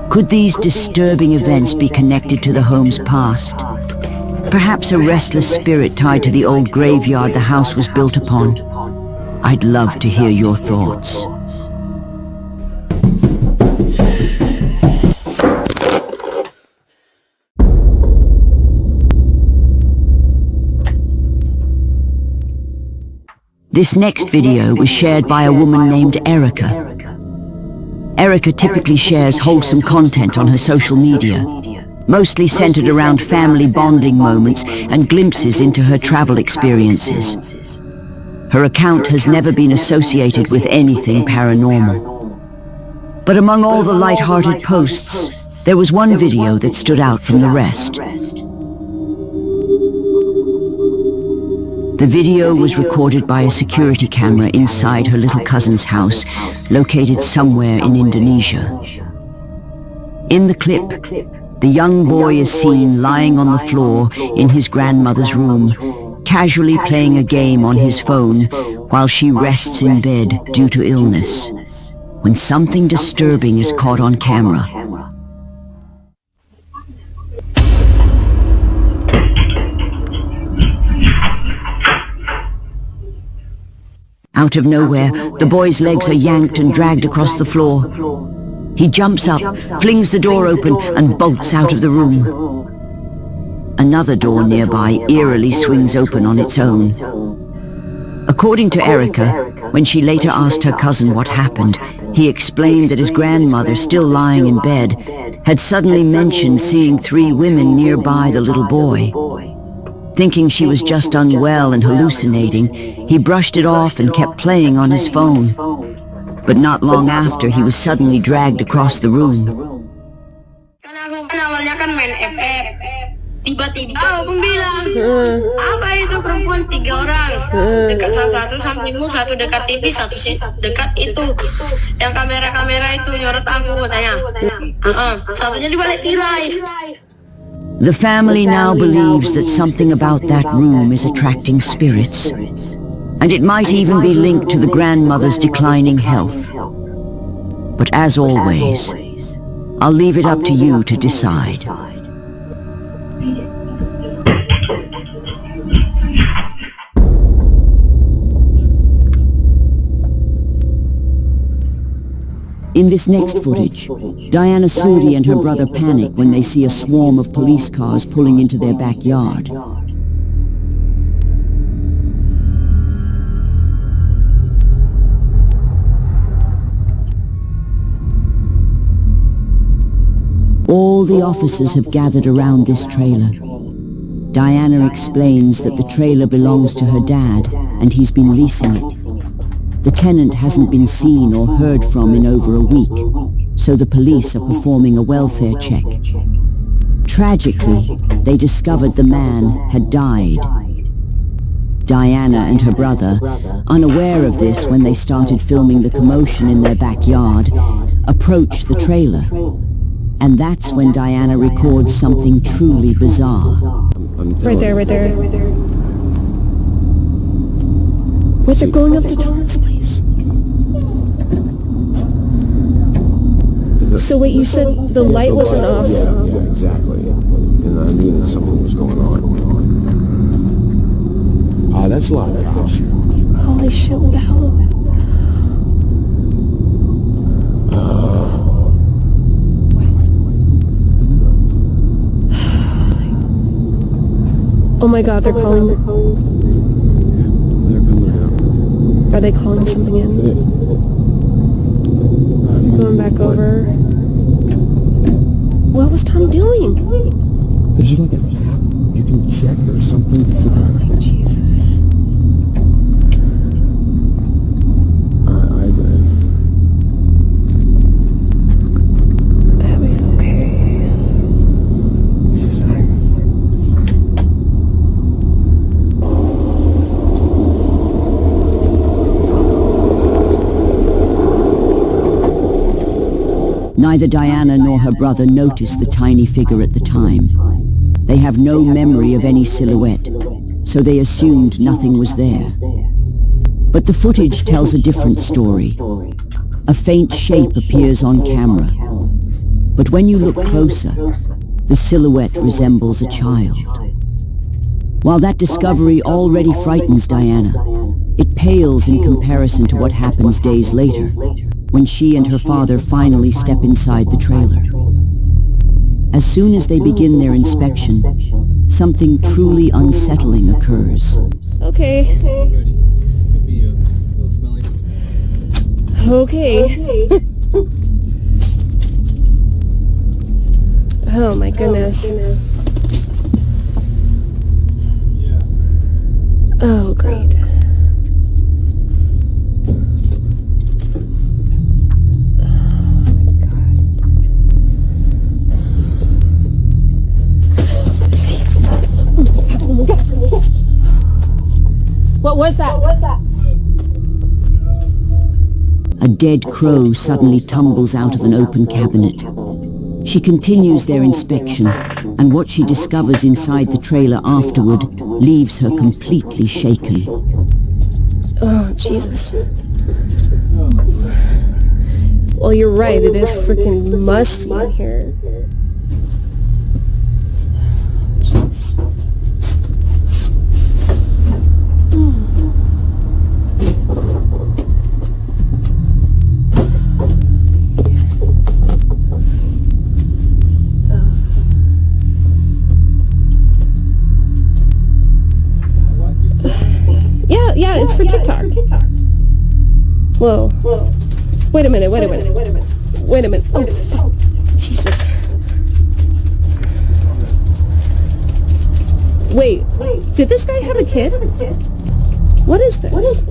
Could these disturbing events be connected to the home's past? Perhaps a restless spirit tied to the old graveyard the house was built upon? I'd love to hear your thoughts. This next video was shared by a woman named Erica. Erica typically shares wholesome content on her social media, mostly centered around family bonding moments and glimpses into her travel experiences. Her account has never been associated with anything paranormal. But among all the light-hearted posts, there was one video that stood out from the rest. The video was recorded by a security camera inside her little cousin's house, located somewhere in Indonesia. In the clip, the young boy is seen lying on the floor in his grandmother's room, casually playing a game on his phone while she rests in bed due to illness, when something disturbing is caught on camera. Out of nowhere, the boy's legs are yanked and dragged across the floor. He jumps up, flings the door open, and bolts out of the room. Another door nearby eerily swings open on its own. According to Erica, when she later asked her cousin what happened, he explained that his grandmother, still lying in bed, had suddenly mentioned seeing 3 women nearby the little boy. Thinking she was just unwell and hallucinating, he brushed it off and kept playing on his phone. But not long after, he was suddenly dragged across the room. Tiba-tiba aku bilang, apa itu perempuan 3 orang, dekat satu sampingmu, satu dekat TV, satu dekat itu, yang kamera itu nyorot aku katanya, satunya di balik tirai. The family now believes that something about that room is attracting spirits, and it might even be linked to the grandmother's declining health. But as always, I'll leave it up to you to decide. In this next footage, Diana Sudi and her brother panic when they see a swarm of police cars pulling into their backyard. All the officers have gathered around this trailer. Diana explains that the trailer belongs to her dad and he's been leasing it. The tenant hasn't been seen or heard from in over a week, so the police are performing a welfare check. Tragically, they discovered the man had died. Diana and her brother, unaware of this when they started filming the commotion in their backyard, approach the trailer. And that's when Diana records something truly bizarre. Right there. Wait, they're going up to Thomas, please. So wait, you said the light wasn't off? Yeah, exactly. And I knew that something was going on. That's a lot of cops. Holy shit, what the hell? Oh my god, they're calling. They're coming out. Are they calling something in? I'm going back over. What was Tom doing? Is it like an app you can check or something to figure out? Oh, Jesus. Neither Diana nor her brother noticed the tiny figure at the time. They have no memory of any silhouette, so they assumed nothing was there. But the footage tells a different story. A faint shape appears on camera, but when you look closer, the silhouette resembles a child. While that discovery already frightens Diana, it pales in comparison to what happens days later, when she and her father finally step inside the trailer. As soon as they begin their inspection, something truly unsettling occurs. Okay. Okay. Oh my goodness. Oh, great. What was that? A dead crow suddenly tumbles out of an open cabinet. She continues their inspection, and what she discovers inside the trailer afterward leaves her completely shaken. Oh, Jesus. Well, you're right, it is freaking musty in here. Jeez. Yeah, it's for TikTok. Whoa. Wait a minute. Oh, fuck. Jesus. Wait, did this guy have a kid? What is this?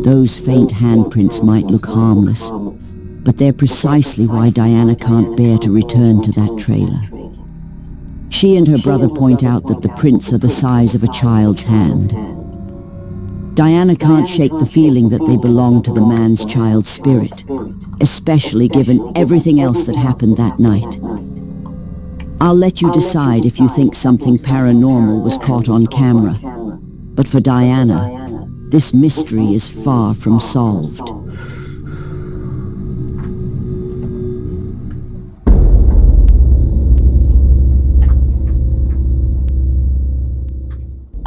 Those faint handprints might look harmless, but they're precisely why Diana can't bear to return to that trailer. She and her brother point out that the prints are the size of a child's hand. Diana can't shake the feeling that they belong to the man's child spirit, especially given everything else that happened that night. I'll let you decide if you think something paranormal was caught on camera, but for Diana, this mystery is far from solved.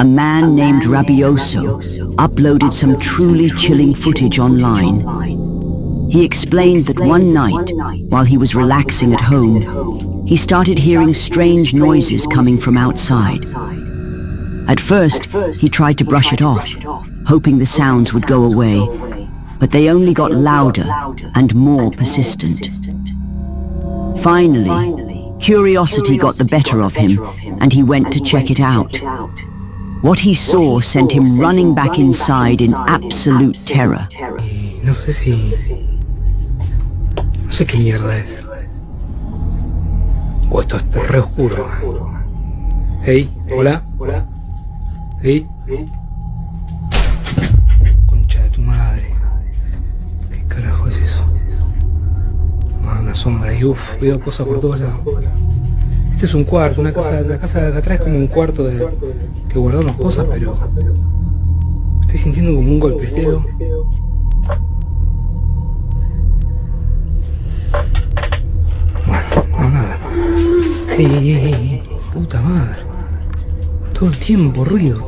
A man named Rabioso uploaded some truly chilling footage online. He explained that one night, while he was relaxing at home, he started hearing strange noises coming from outside. At first, he tried to brush it off, hoping the sounds would go away, but they only got louder and more persistent. Finally, curiosity got the better of him, and he went to check it out. What he saw sent him running back inside in absolute terror. No sé qué mierda es. O esto está re oscuro. Hey, hola. Hey. Concha de tu madre. ¿Qué carajo es eso? Ah, una sombra y uff, veo cosas por todos lados. Este es un cuarto, la casa de acá atrás es como un cuarto que guardamos cosas, pero estoy sintiendo como un golpeteo. Bueno, no nada. Ey, puta madre. Todo el tiempo ruido.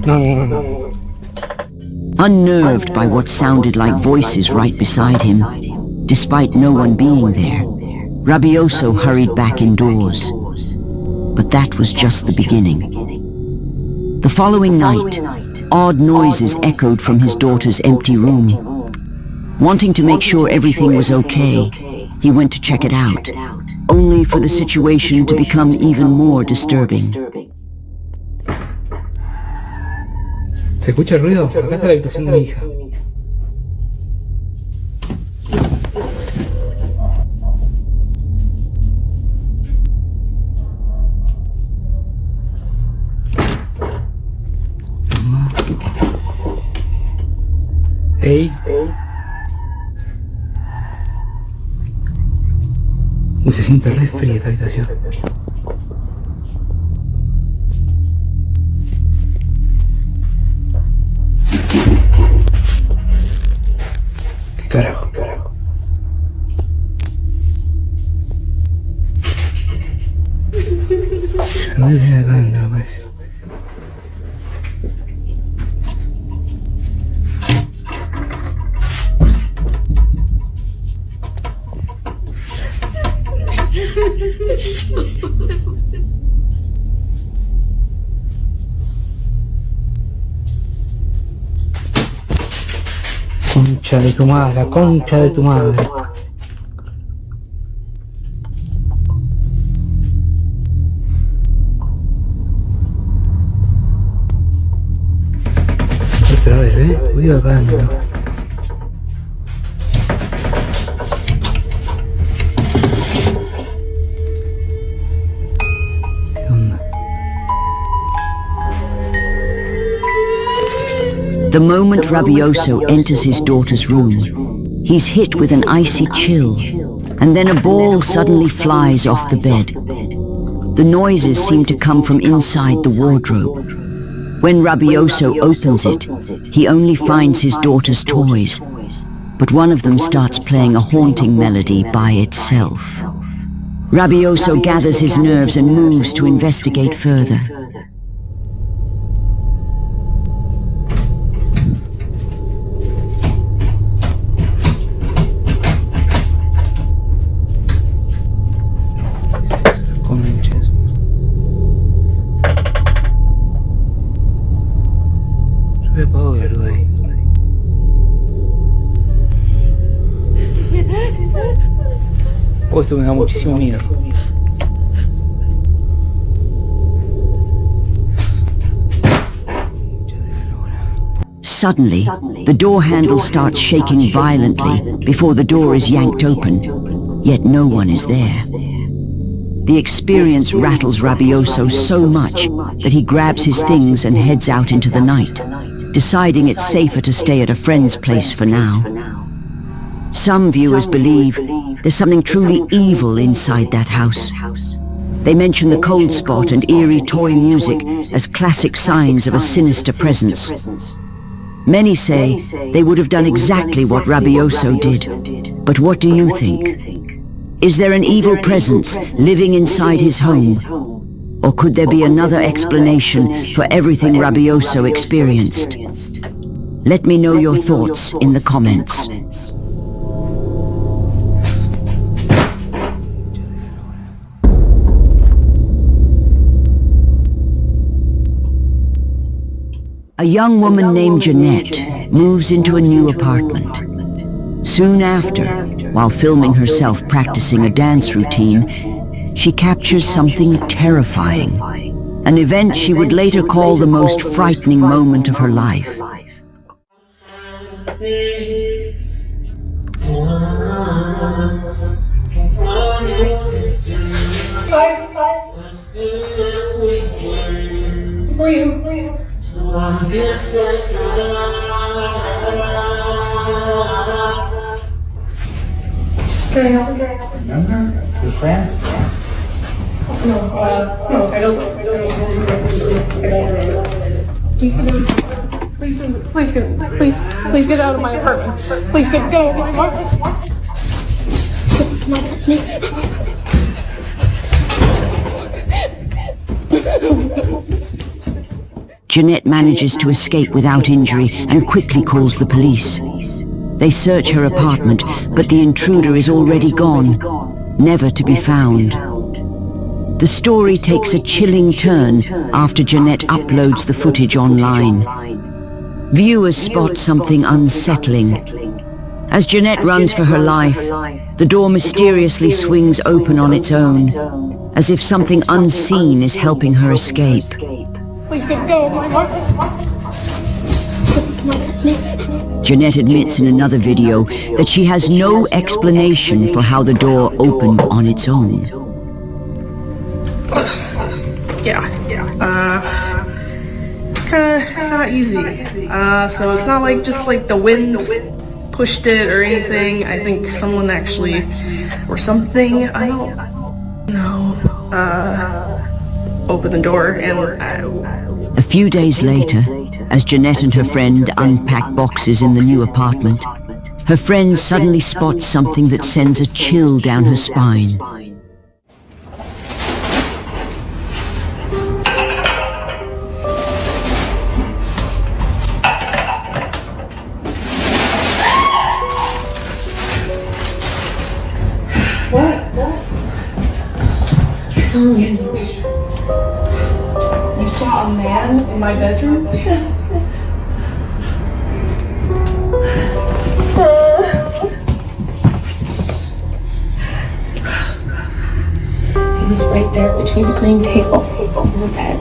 No. Unnerved by what sounded like voices right beside him, despite no one being there, Rabioso hurried back indoors. But that was just the beginning. The following night, odd noises echoed from his daughter's empty room. Wanting to make sure everything was okay, he went to check it out, only for the situation to become even more disturbing. ¿Se escucha el ruido? Acá está la habitación de mi hija. Uy, se siente re fría esta habitación. ¿Qué carajo? No me viene acá adentro, parece. Concha de tu madre, la concha de tu madre. Otra vez, ¿eh? Voy acá adentro. The moment Rabioso enters his daughter's room, he's hit with an icy chill, and then a ball suddenly flies off the bed. The noises seem to come from inside the wardrobe. When Rabioso opens it, he only finds his daughter's toys, but one of them starts playing a haunting melody by itself. Rabioso gathers his nerves and moves to investigate further. Oh, esto me da muchísimo miedo. Suddenly, the door handle starts shaking violently before the door is yanked open, yet no one is there. The experience rattles Rabioso so much that he grabs his things and heads out into the night, deciding it's safer to stay at a friend's place for now. Some viewers believe there's something truly evil inside that house. They mention the cold spot and eerie toy music as classic signs of a sinister presence. Many say they would have done exactly what Rabioso did. But what do you think? Is there an evil presence living inside his home? Or could there be another explanation for everything Rabioso experienced? Let me know your thoughts in the comments. A young woman named Jeanette moves into a new apartment. Soon after, while filming herself practicing a dance routine, she captures something terrifying, an event she would later call the most frightening moment of her life. Remember your friends? No, I don't remember. Please get out of my apartment. Please get out of my apartment. Jeanette manages to escape without injury and quickly calls the police. They search her apartment, but the intruder is already gone, never to be found. The story takes a chilling turn after Jeanette uploads the footage online. Viewers spot something unsettling. As Jeanette runs for her life, the door mysteriously swings open on its own, as if something unseen is helping her escape. Please get go of my apartment. Jeanette admits in another video that she has no explanation for how the door opened on its own. It's not easy. So it's not like just like the wind pushed it or anything. I think someone actually, or something, I don't know, opened the door and A few days later, as Jeanette and her friend unpack boxes in the new apartment, her friend suddenly spots something that sends a chill down her spine. You saw a man in my bedroom? He was right there between the green table and the bed,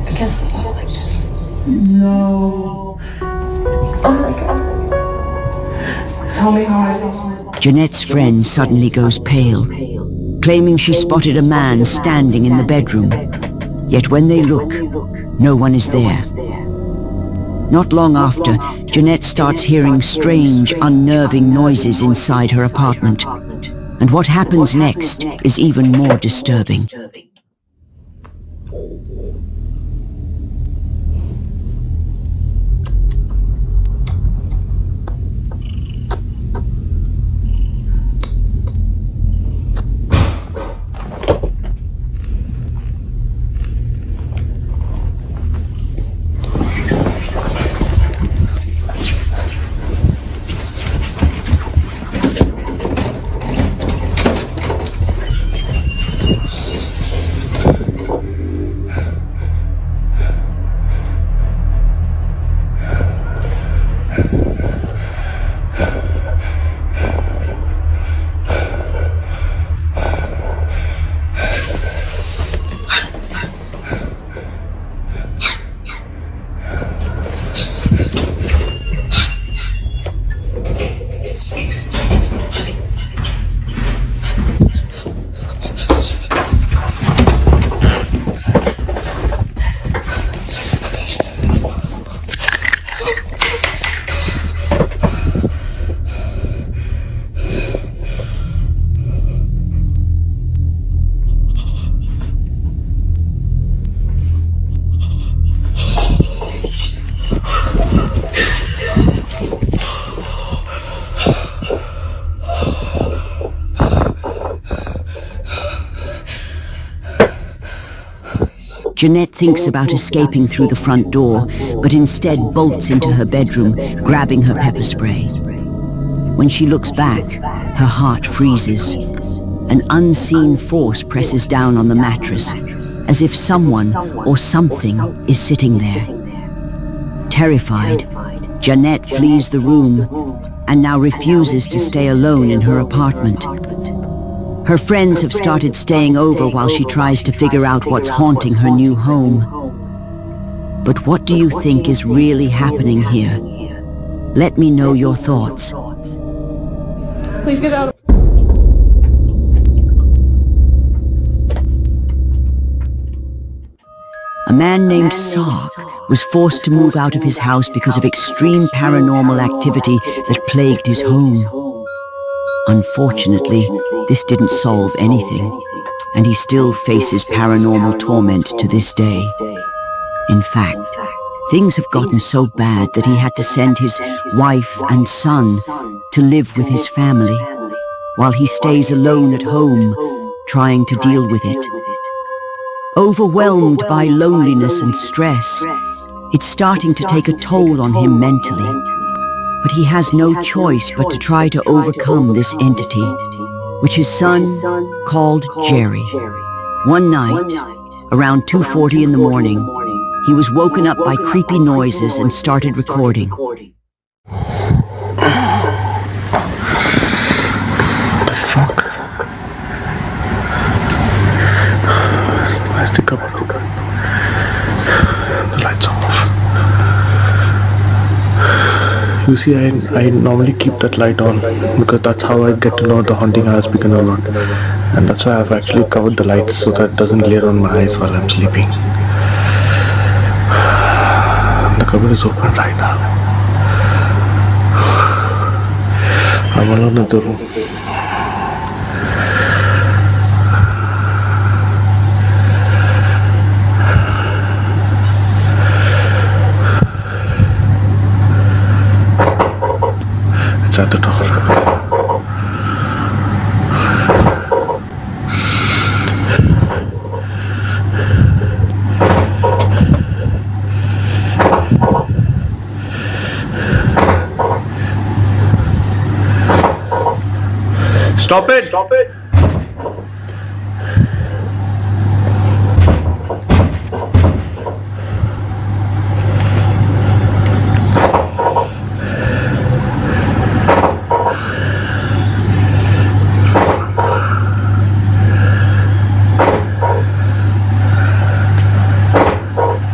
against the wall like this. No. Oh my God. Tell me how I saw someone. Jeanette's friend suddenly goes pale, claiming she spotted a man standing in the bedroom. Yet when they look, no one is there. Not long after, Jeanette starts hearing strange, unnerving noises inside her apartment. And what happens next is even more disturbing. Jeanette thinks about escaping through the front door, but instead bolts into her bedroom, grabbing her pepper spray. When she looks back, her heart freezes. An unseen force presses down on the mattress, as if someone or something is sitting there. Terrified, Jeanette flees the room and now refuses to stay alone in her apartment. Her friends have started staying over while she tries to figure out what's haunting her new home. But what do you think is really happening here? Let me know your thoughts. Please get out. A man named Sark was forced to move out of his house because of extreme paranormal activity that plagued his home. Unfortunately, this didn't solve anything, and he still faces paranormal torment to this day. In fact, things have gotten so bad that he had to send his wife and son to live with his family, while he stays alone at home, trying to deal with it. Overwhelmed by loneliness and stress, it's starting to take a toll on him mentally. But he has no choice but to try to overcome this entity, which his son called Jerry. One night, around 2:40 in the morning, he was woken up by creepy noises and started recording. The fuck? Where's the cupboard open? The lights are off. You see, I normally keep that light on because that's how I get to know the haunting has begun or not. And that's why I've actually covered the lights so that it doesn't glare on my eyes while I'm sleeping. The cupboard is open right now. I'm alone in the room. It's at the door. Stop it! Stop it!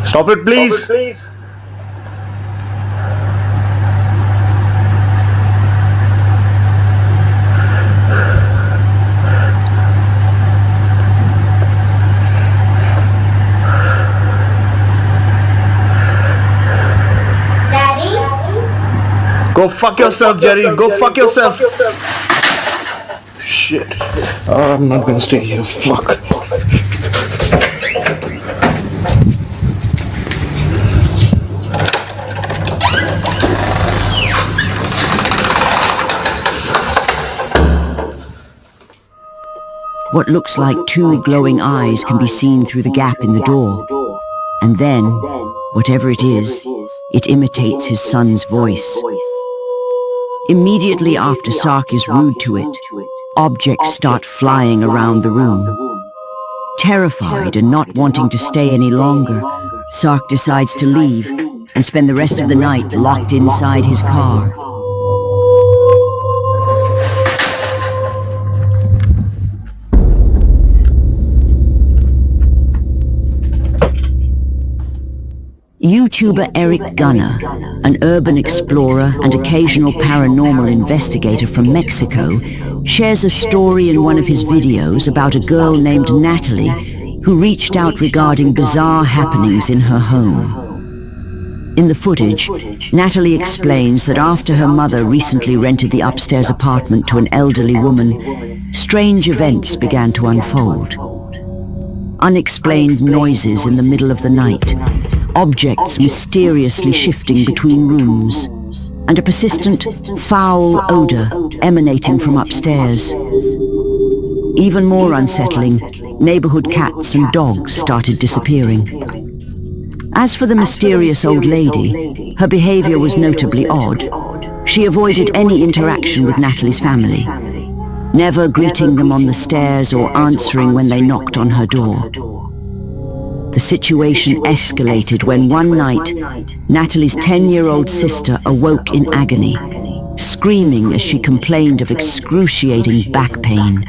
Stop it, please! Stop it, please! Go fuck yourself, Jerry. Go fuck yourself. Shit. Oh, I'm not gonna stay here. Fuck. What looks like two glowing eyes can be seen through the gap in the door. And then, whatever it is, it imitates his son's voice. Immediately after Sark is rude to it, objects start flying around the room. Terrified and not wanting to stay any longer, Sark decides to leave and spend the rest of the night locked inside his car. YouTuber Eric Gunner, an urban explorer and occasional paranormal investigator from Mexico, shares a story in one of his videos about a girl named Natalie who reached out regarding bizarre happenings in her home. In the footage, Natalie explains that after her mother recently rented the upstairs apartment to an elderly woman, strange events began to unfold. Unexplained noises in the middle of the night, objects mysteriously shifting between rooms, and a persistent, foul odor emanating from upstairs. Even more unsettling, neighborhood cats and dogs started disappearing. As for the mysterious old lady, her behavior was notably odd. She avoided any interaction with Natalie's family, never greeting them on the stairs or answering when they knocked on her door. The situation escalated when one night, Natalie's 10-year-old sister awoke in agony, screaming as she complained of excruciating back pain.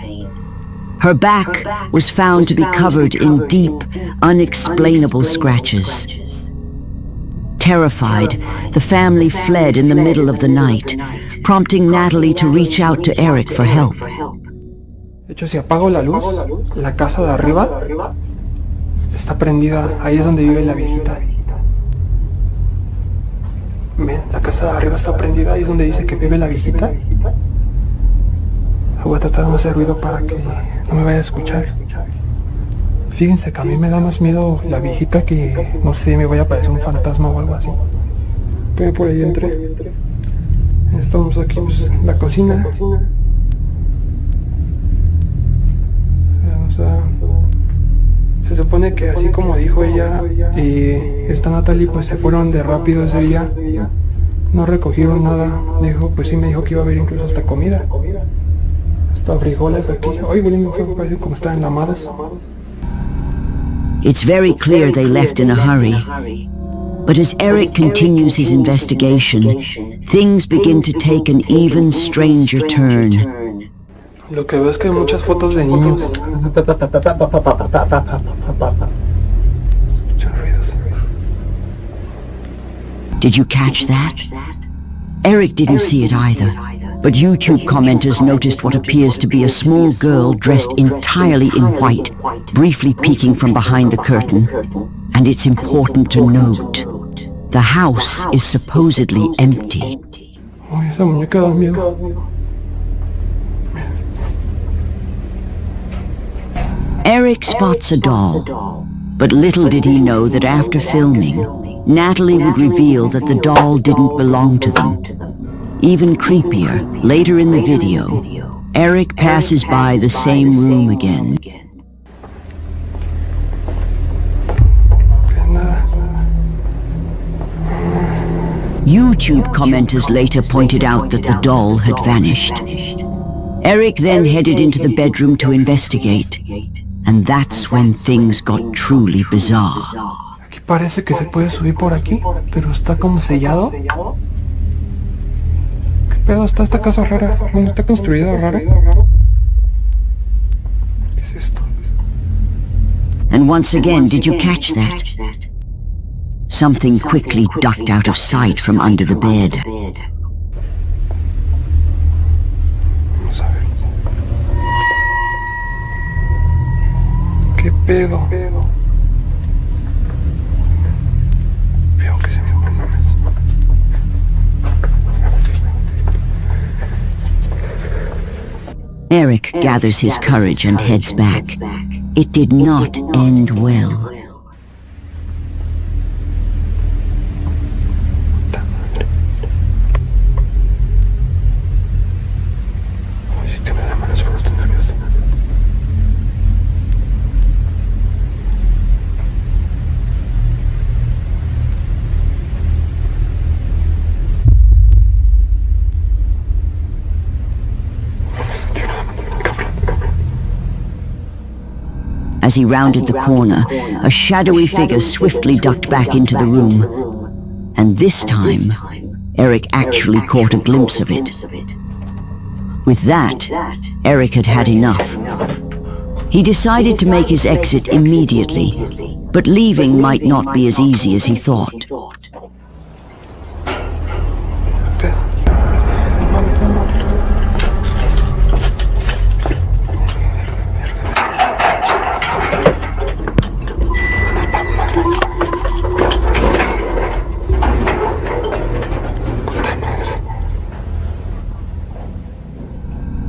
Her back was found to be covered in deep, unexplainable scratches. Terrified, the family fled in the middle of the night, prompting Natalie to reach out to Eric for help. De hecho, si apago la luz, la casa de arriba está prendida. Ahí es donde vive la viejita. Ven, la casa de arriba está prendida. Ahí es donde dice que vive la viejita. Voy a tratar de no hacer ruido para que no me vaya a escuchar. Fíjense que a mí me da más miedo la viejita que, no sé, me vaya a parecer un fantasma o algo así. Pero por ahí entré. Estamos aquí, pues, en la cocina. Vamos a... Se supone que así como dijo ella y esta Natalie, pues se fueron de rápido ese día. No recogieron nada. Dijo, pues sí, me dijo que iba a haber incluso hasta comida. Hasta frijoles aquí. Ay, huele muy feo, parece como están enlamadas. It's very clear they left in a hurry. But as Eric continues his investigation, things begin to take an even stranger turn. Lo que veo es que hay muchas fotos de niños. Did you catch that? Eric didn't see it either, but YouTube commenters noticed what appears to be a small girl dressed entirely in white, briefly peeking from behind the curtain. And it's important to note, the house is supposedly empty. Uy, esa muñeca da miedo. Eric spots a doll, but little did he know that after filming, Natalie would reveal that the doll didn't belong to them. Even creepier, later in the video, Eric passes by the same room again. YouTube commenters later pointed out that the doll had vanished. Eric then headed into the bedroom to investigate, and that's when things got truly bizarre. Aquí parece que se puede subir por aquí, pero está como sellado. ¿Qué pedo está esta casa rara? ¿Cómo está construida rara? ¿Qué es esto? And once again, did you catch that? Something quickly ducked out of sight from under the bed. Vamos a ver. ¿Qué pedo? Veo que se me mueve. Eric gathers his courage and heads back. It did not end well. As he rounded the corner, a shadowy figure swiftly ducked back into the room. And this time, Eric actually caught a glimpse of it. With that, Eric had had enough. He decided to make his exit immediately, but leaving might not be as easy as he thought.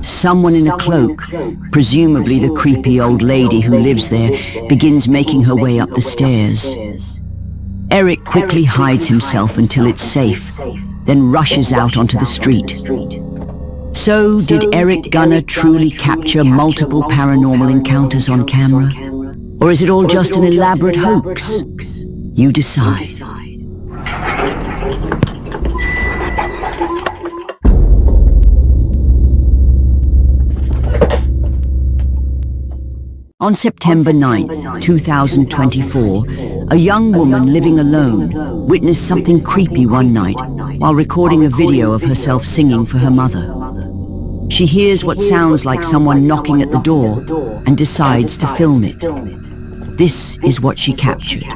Someone in a cloak, presumably the creepy old lady who lives there, begins making her way up the stairs. Eric quickly hides himself until it's safe, then rushes out onto the street. So, did Eric Gunner truly capture multiple paranormal encounters on camera? Or is it all just an elaborate hoax? You decide. On September 9th, 2024, a young woman living alone witnessed something creepy one night while recording a video of herself singing for her mother. She hears what sounds like someone knocking at the door and decides to film it. This is what she captured.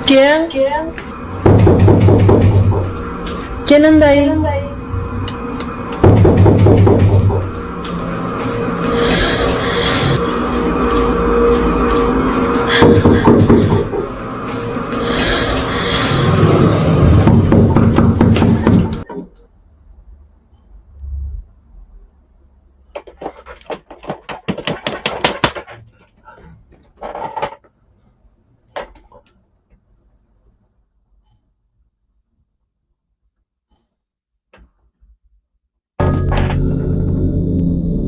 ¿Quién? ¿Quién anda ahí?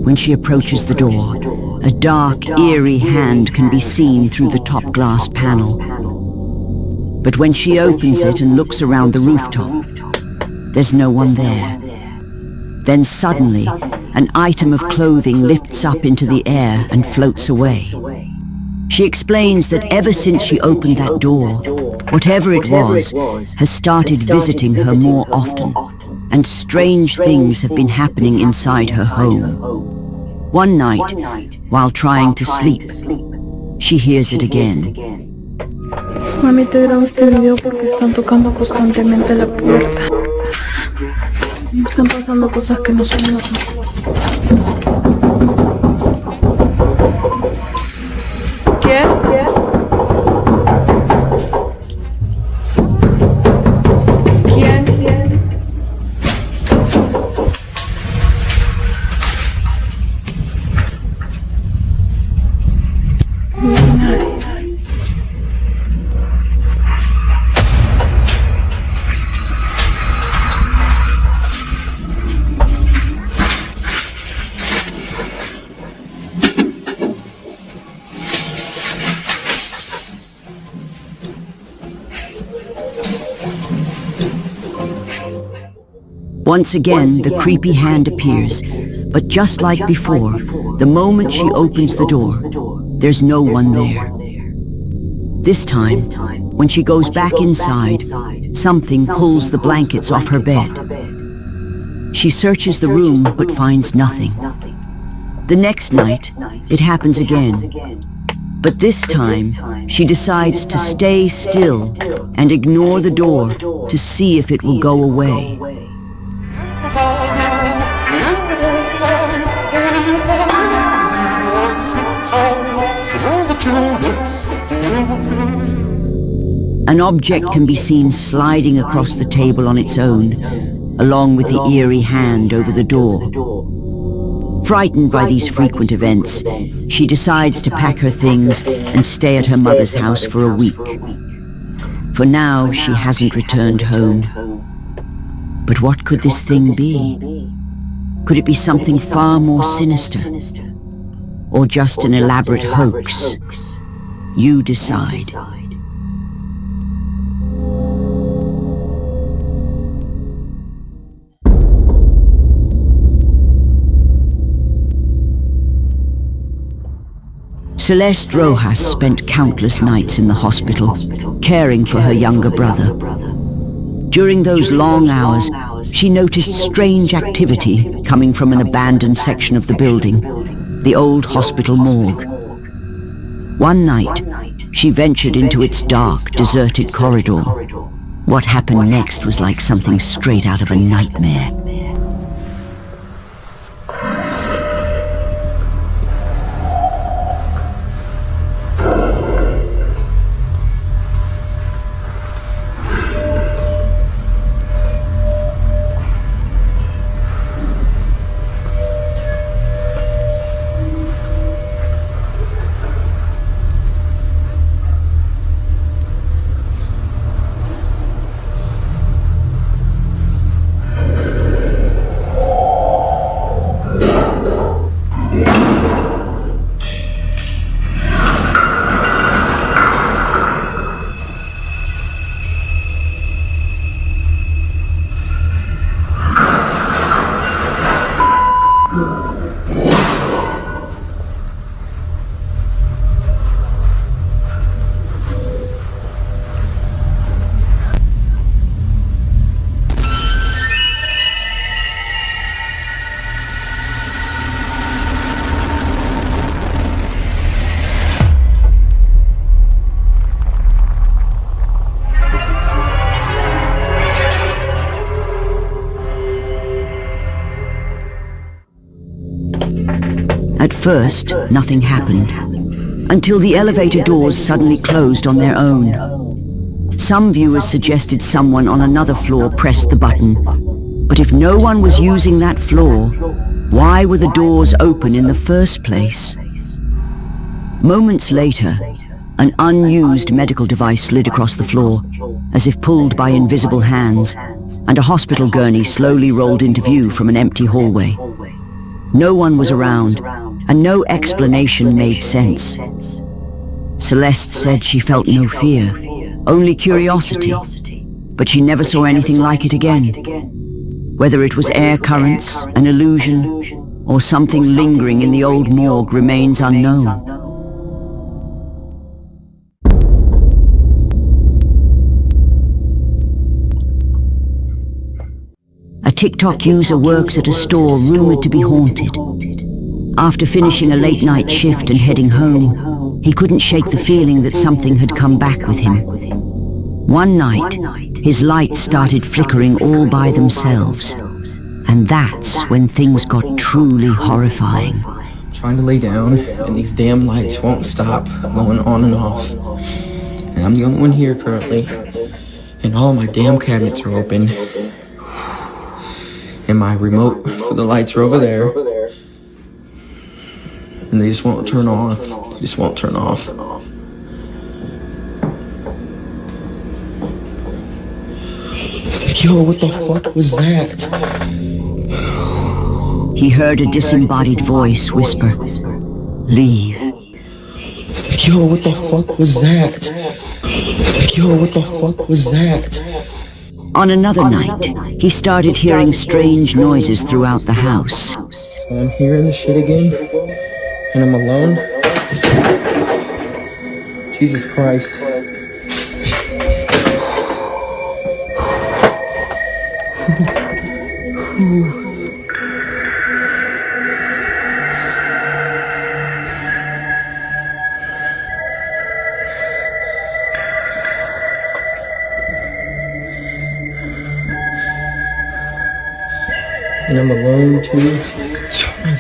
When she approaches the door, a dark, eerie hand can be seen through the top glass panel. But when she opens it and looks around the rooftop, there's no one there. Then suddenly, an item of clothing lifts up into the air and floats away. She explains that ever since she opened that door, whatever it was has started visiting her more often, and strange things have been happening inside her home. One night, while trying to sleep, she hears it again. Mami, te grabo este video porque están tocando constantemente la puerta. Y están pasando cosas que no son normales. ¿Qué? Once again, the creepy hand appears, but just like before, the moment she opens the door, there's no one there. This time, when she goes back inside, something pulls the blankets off her bed. She searches the room but finds nothing. The next night, it happens again. But this time, she decides to stay still and ignore the door to see if it will go away. An object can be seen sliding across the table on its own, along with the eerie hand over the door. Frightened by these frequent events, she decides to pack her things and stay at her mother's house for a week. For now, she hasn't returned home. But what could this thing be? Could it be something far more sinister? Or just an elaborate hoax? You decide. Celeste Rojas spent countless nights in the hospital, caring for her younger brother. During those long hours, she noticed strange activity coming from an abandoned section of the building, the old hospital morgue. One night, she ventured into its dark, deserted corridor. What happened next was like something straight out of a nightmare. At first, nothing happened, until the elevator doors suddenly closed on their own. Some viewers suggested someone on another floor pressed the button, but if no one was using that floor, why were the doors open in the first place? Moments later, an unused medical device slid across the floor, as if pulled by invisible hands, and a hospital gurney slowly rolled into view from an empty hallway. No one was around, and no explanation made sense. Celeste said she felt no fear, only curiosity, but she never saw anything like it again. Whether it was air currents, an illusion, or something lingering in the old morgue remains unknown. A TikTok user works at a store rumored to be haunted. After finishing a late night shift and heading home, he couldn't shake the feeling that something had come back with him. One night, his lights started flickering all by themselves, and that's when things got truly horrifying. Trying to lay down, and these damn lights won't stop going on and off. And I'm the only one here currently, and all my damn cabinets are open. And my remote for the lights are over there, and they just won't turn off. They just won't turn off. Yo, what the fuck was that? He heard a disembodied voice whisper, "Leave." Yo, what the fuck was that? Yo, what the fuck was that? On another night, he started hearing strange noises throughout the house. So I'm hearing the shit again, and I'm alone. Jesus Christ. And I'm alone too.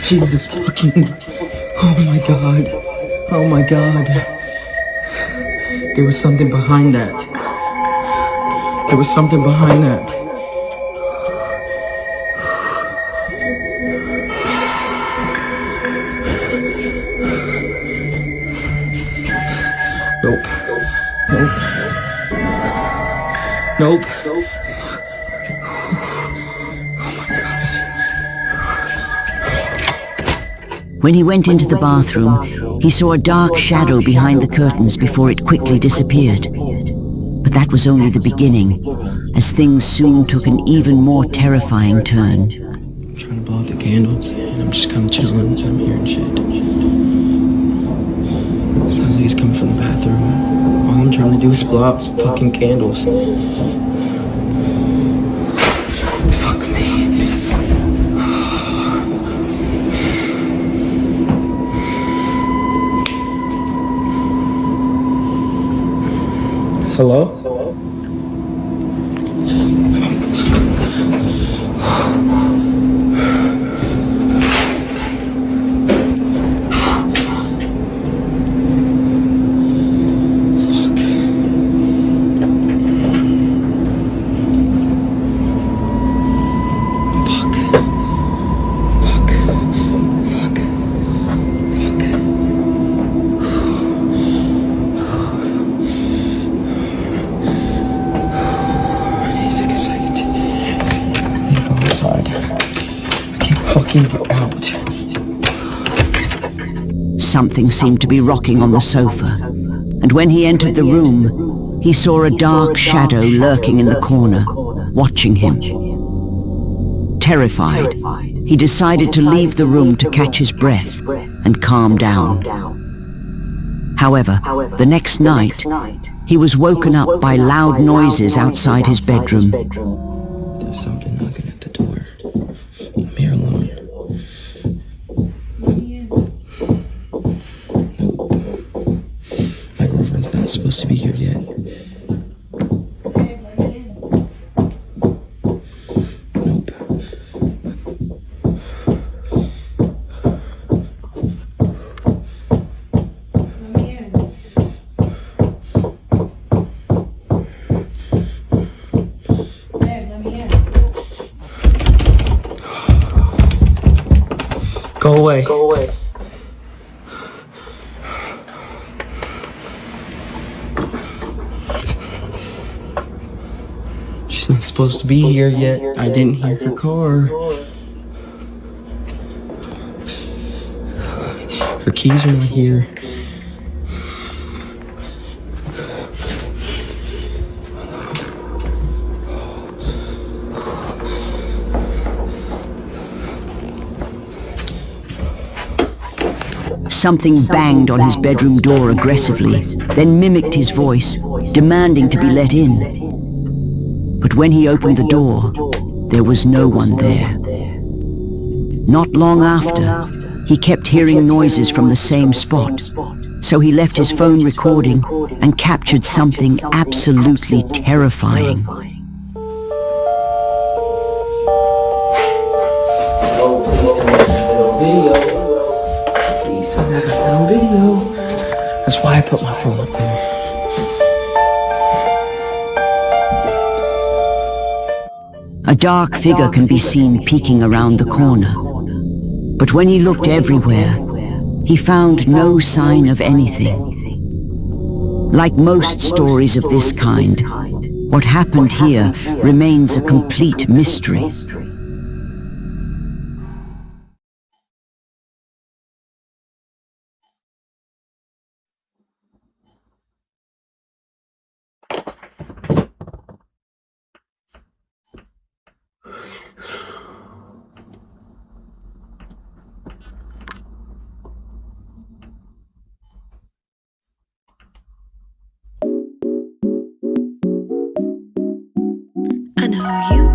Jesus fucking... Oh my god. Oh my god. There was something behind that. There was something behind that. Nope. Nope. Nope. When he went into the bathroom, he saw a dark shadow behind the curtains before it quickly disappeared. But that was only the beginning, as things soon took an even more terrifying turn. I'm trying to blow out the candles, and I'm just kind of chilling, so I'm hearing shit. Sounds like he's coming from the bathroom. All I'm trying to do is blow out some fucking candles. Fuck me. Hello? Something seemed to be rocking on the sofa, and when he entered the room, he saw a dark shadow lurking in the corner, watching him. Terrified, he decided to leave the room to catch his breath and calm down. However, the next night, he was woken up by loud noises outside his bedroom. There's something knocking at the door. I'm here alone. My girlfriend's not supposed to be here yet. Nope. Go away. Go away. She's not supposed to be here yet. I didn't hear her car. Her keys are not here. Something banged on his bedroom door aggressively, then mimicked his voice, demanding to be let in. But when he opened the door, there was no one there. Not long after, He kept hearing noises from the same spot, so he left his phone recording and captured something absolutely terrifying. Oh, please tell me I got that on video. Please tell me I got that on video. That's why I put my phone up there. A dark figure can be seen peeking around the corner. But when he looked everywhere, he found no sign of anything. Like most stories of this kind, what happened here remains a complete mystery. I know you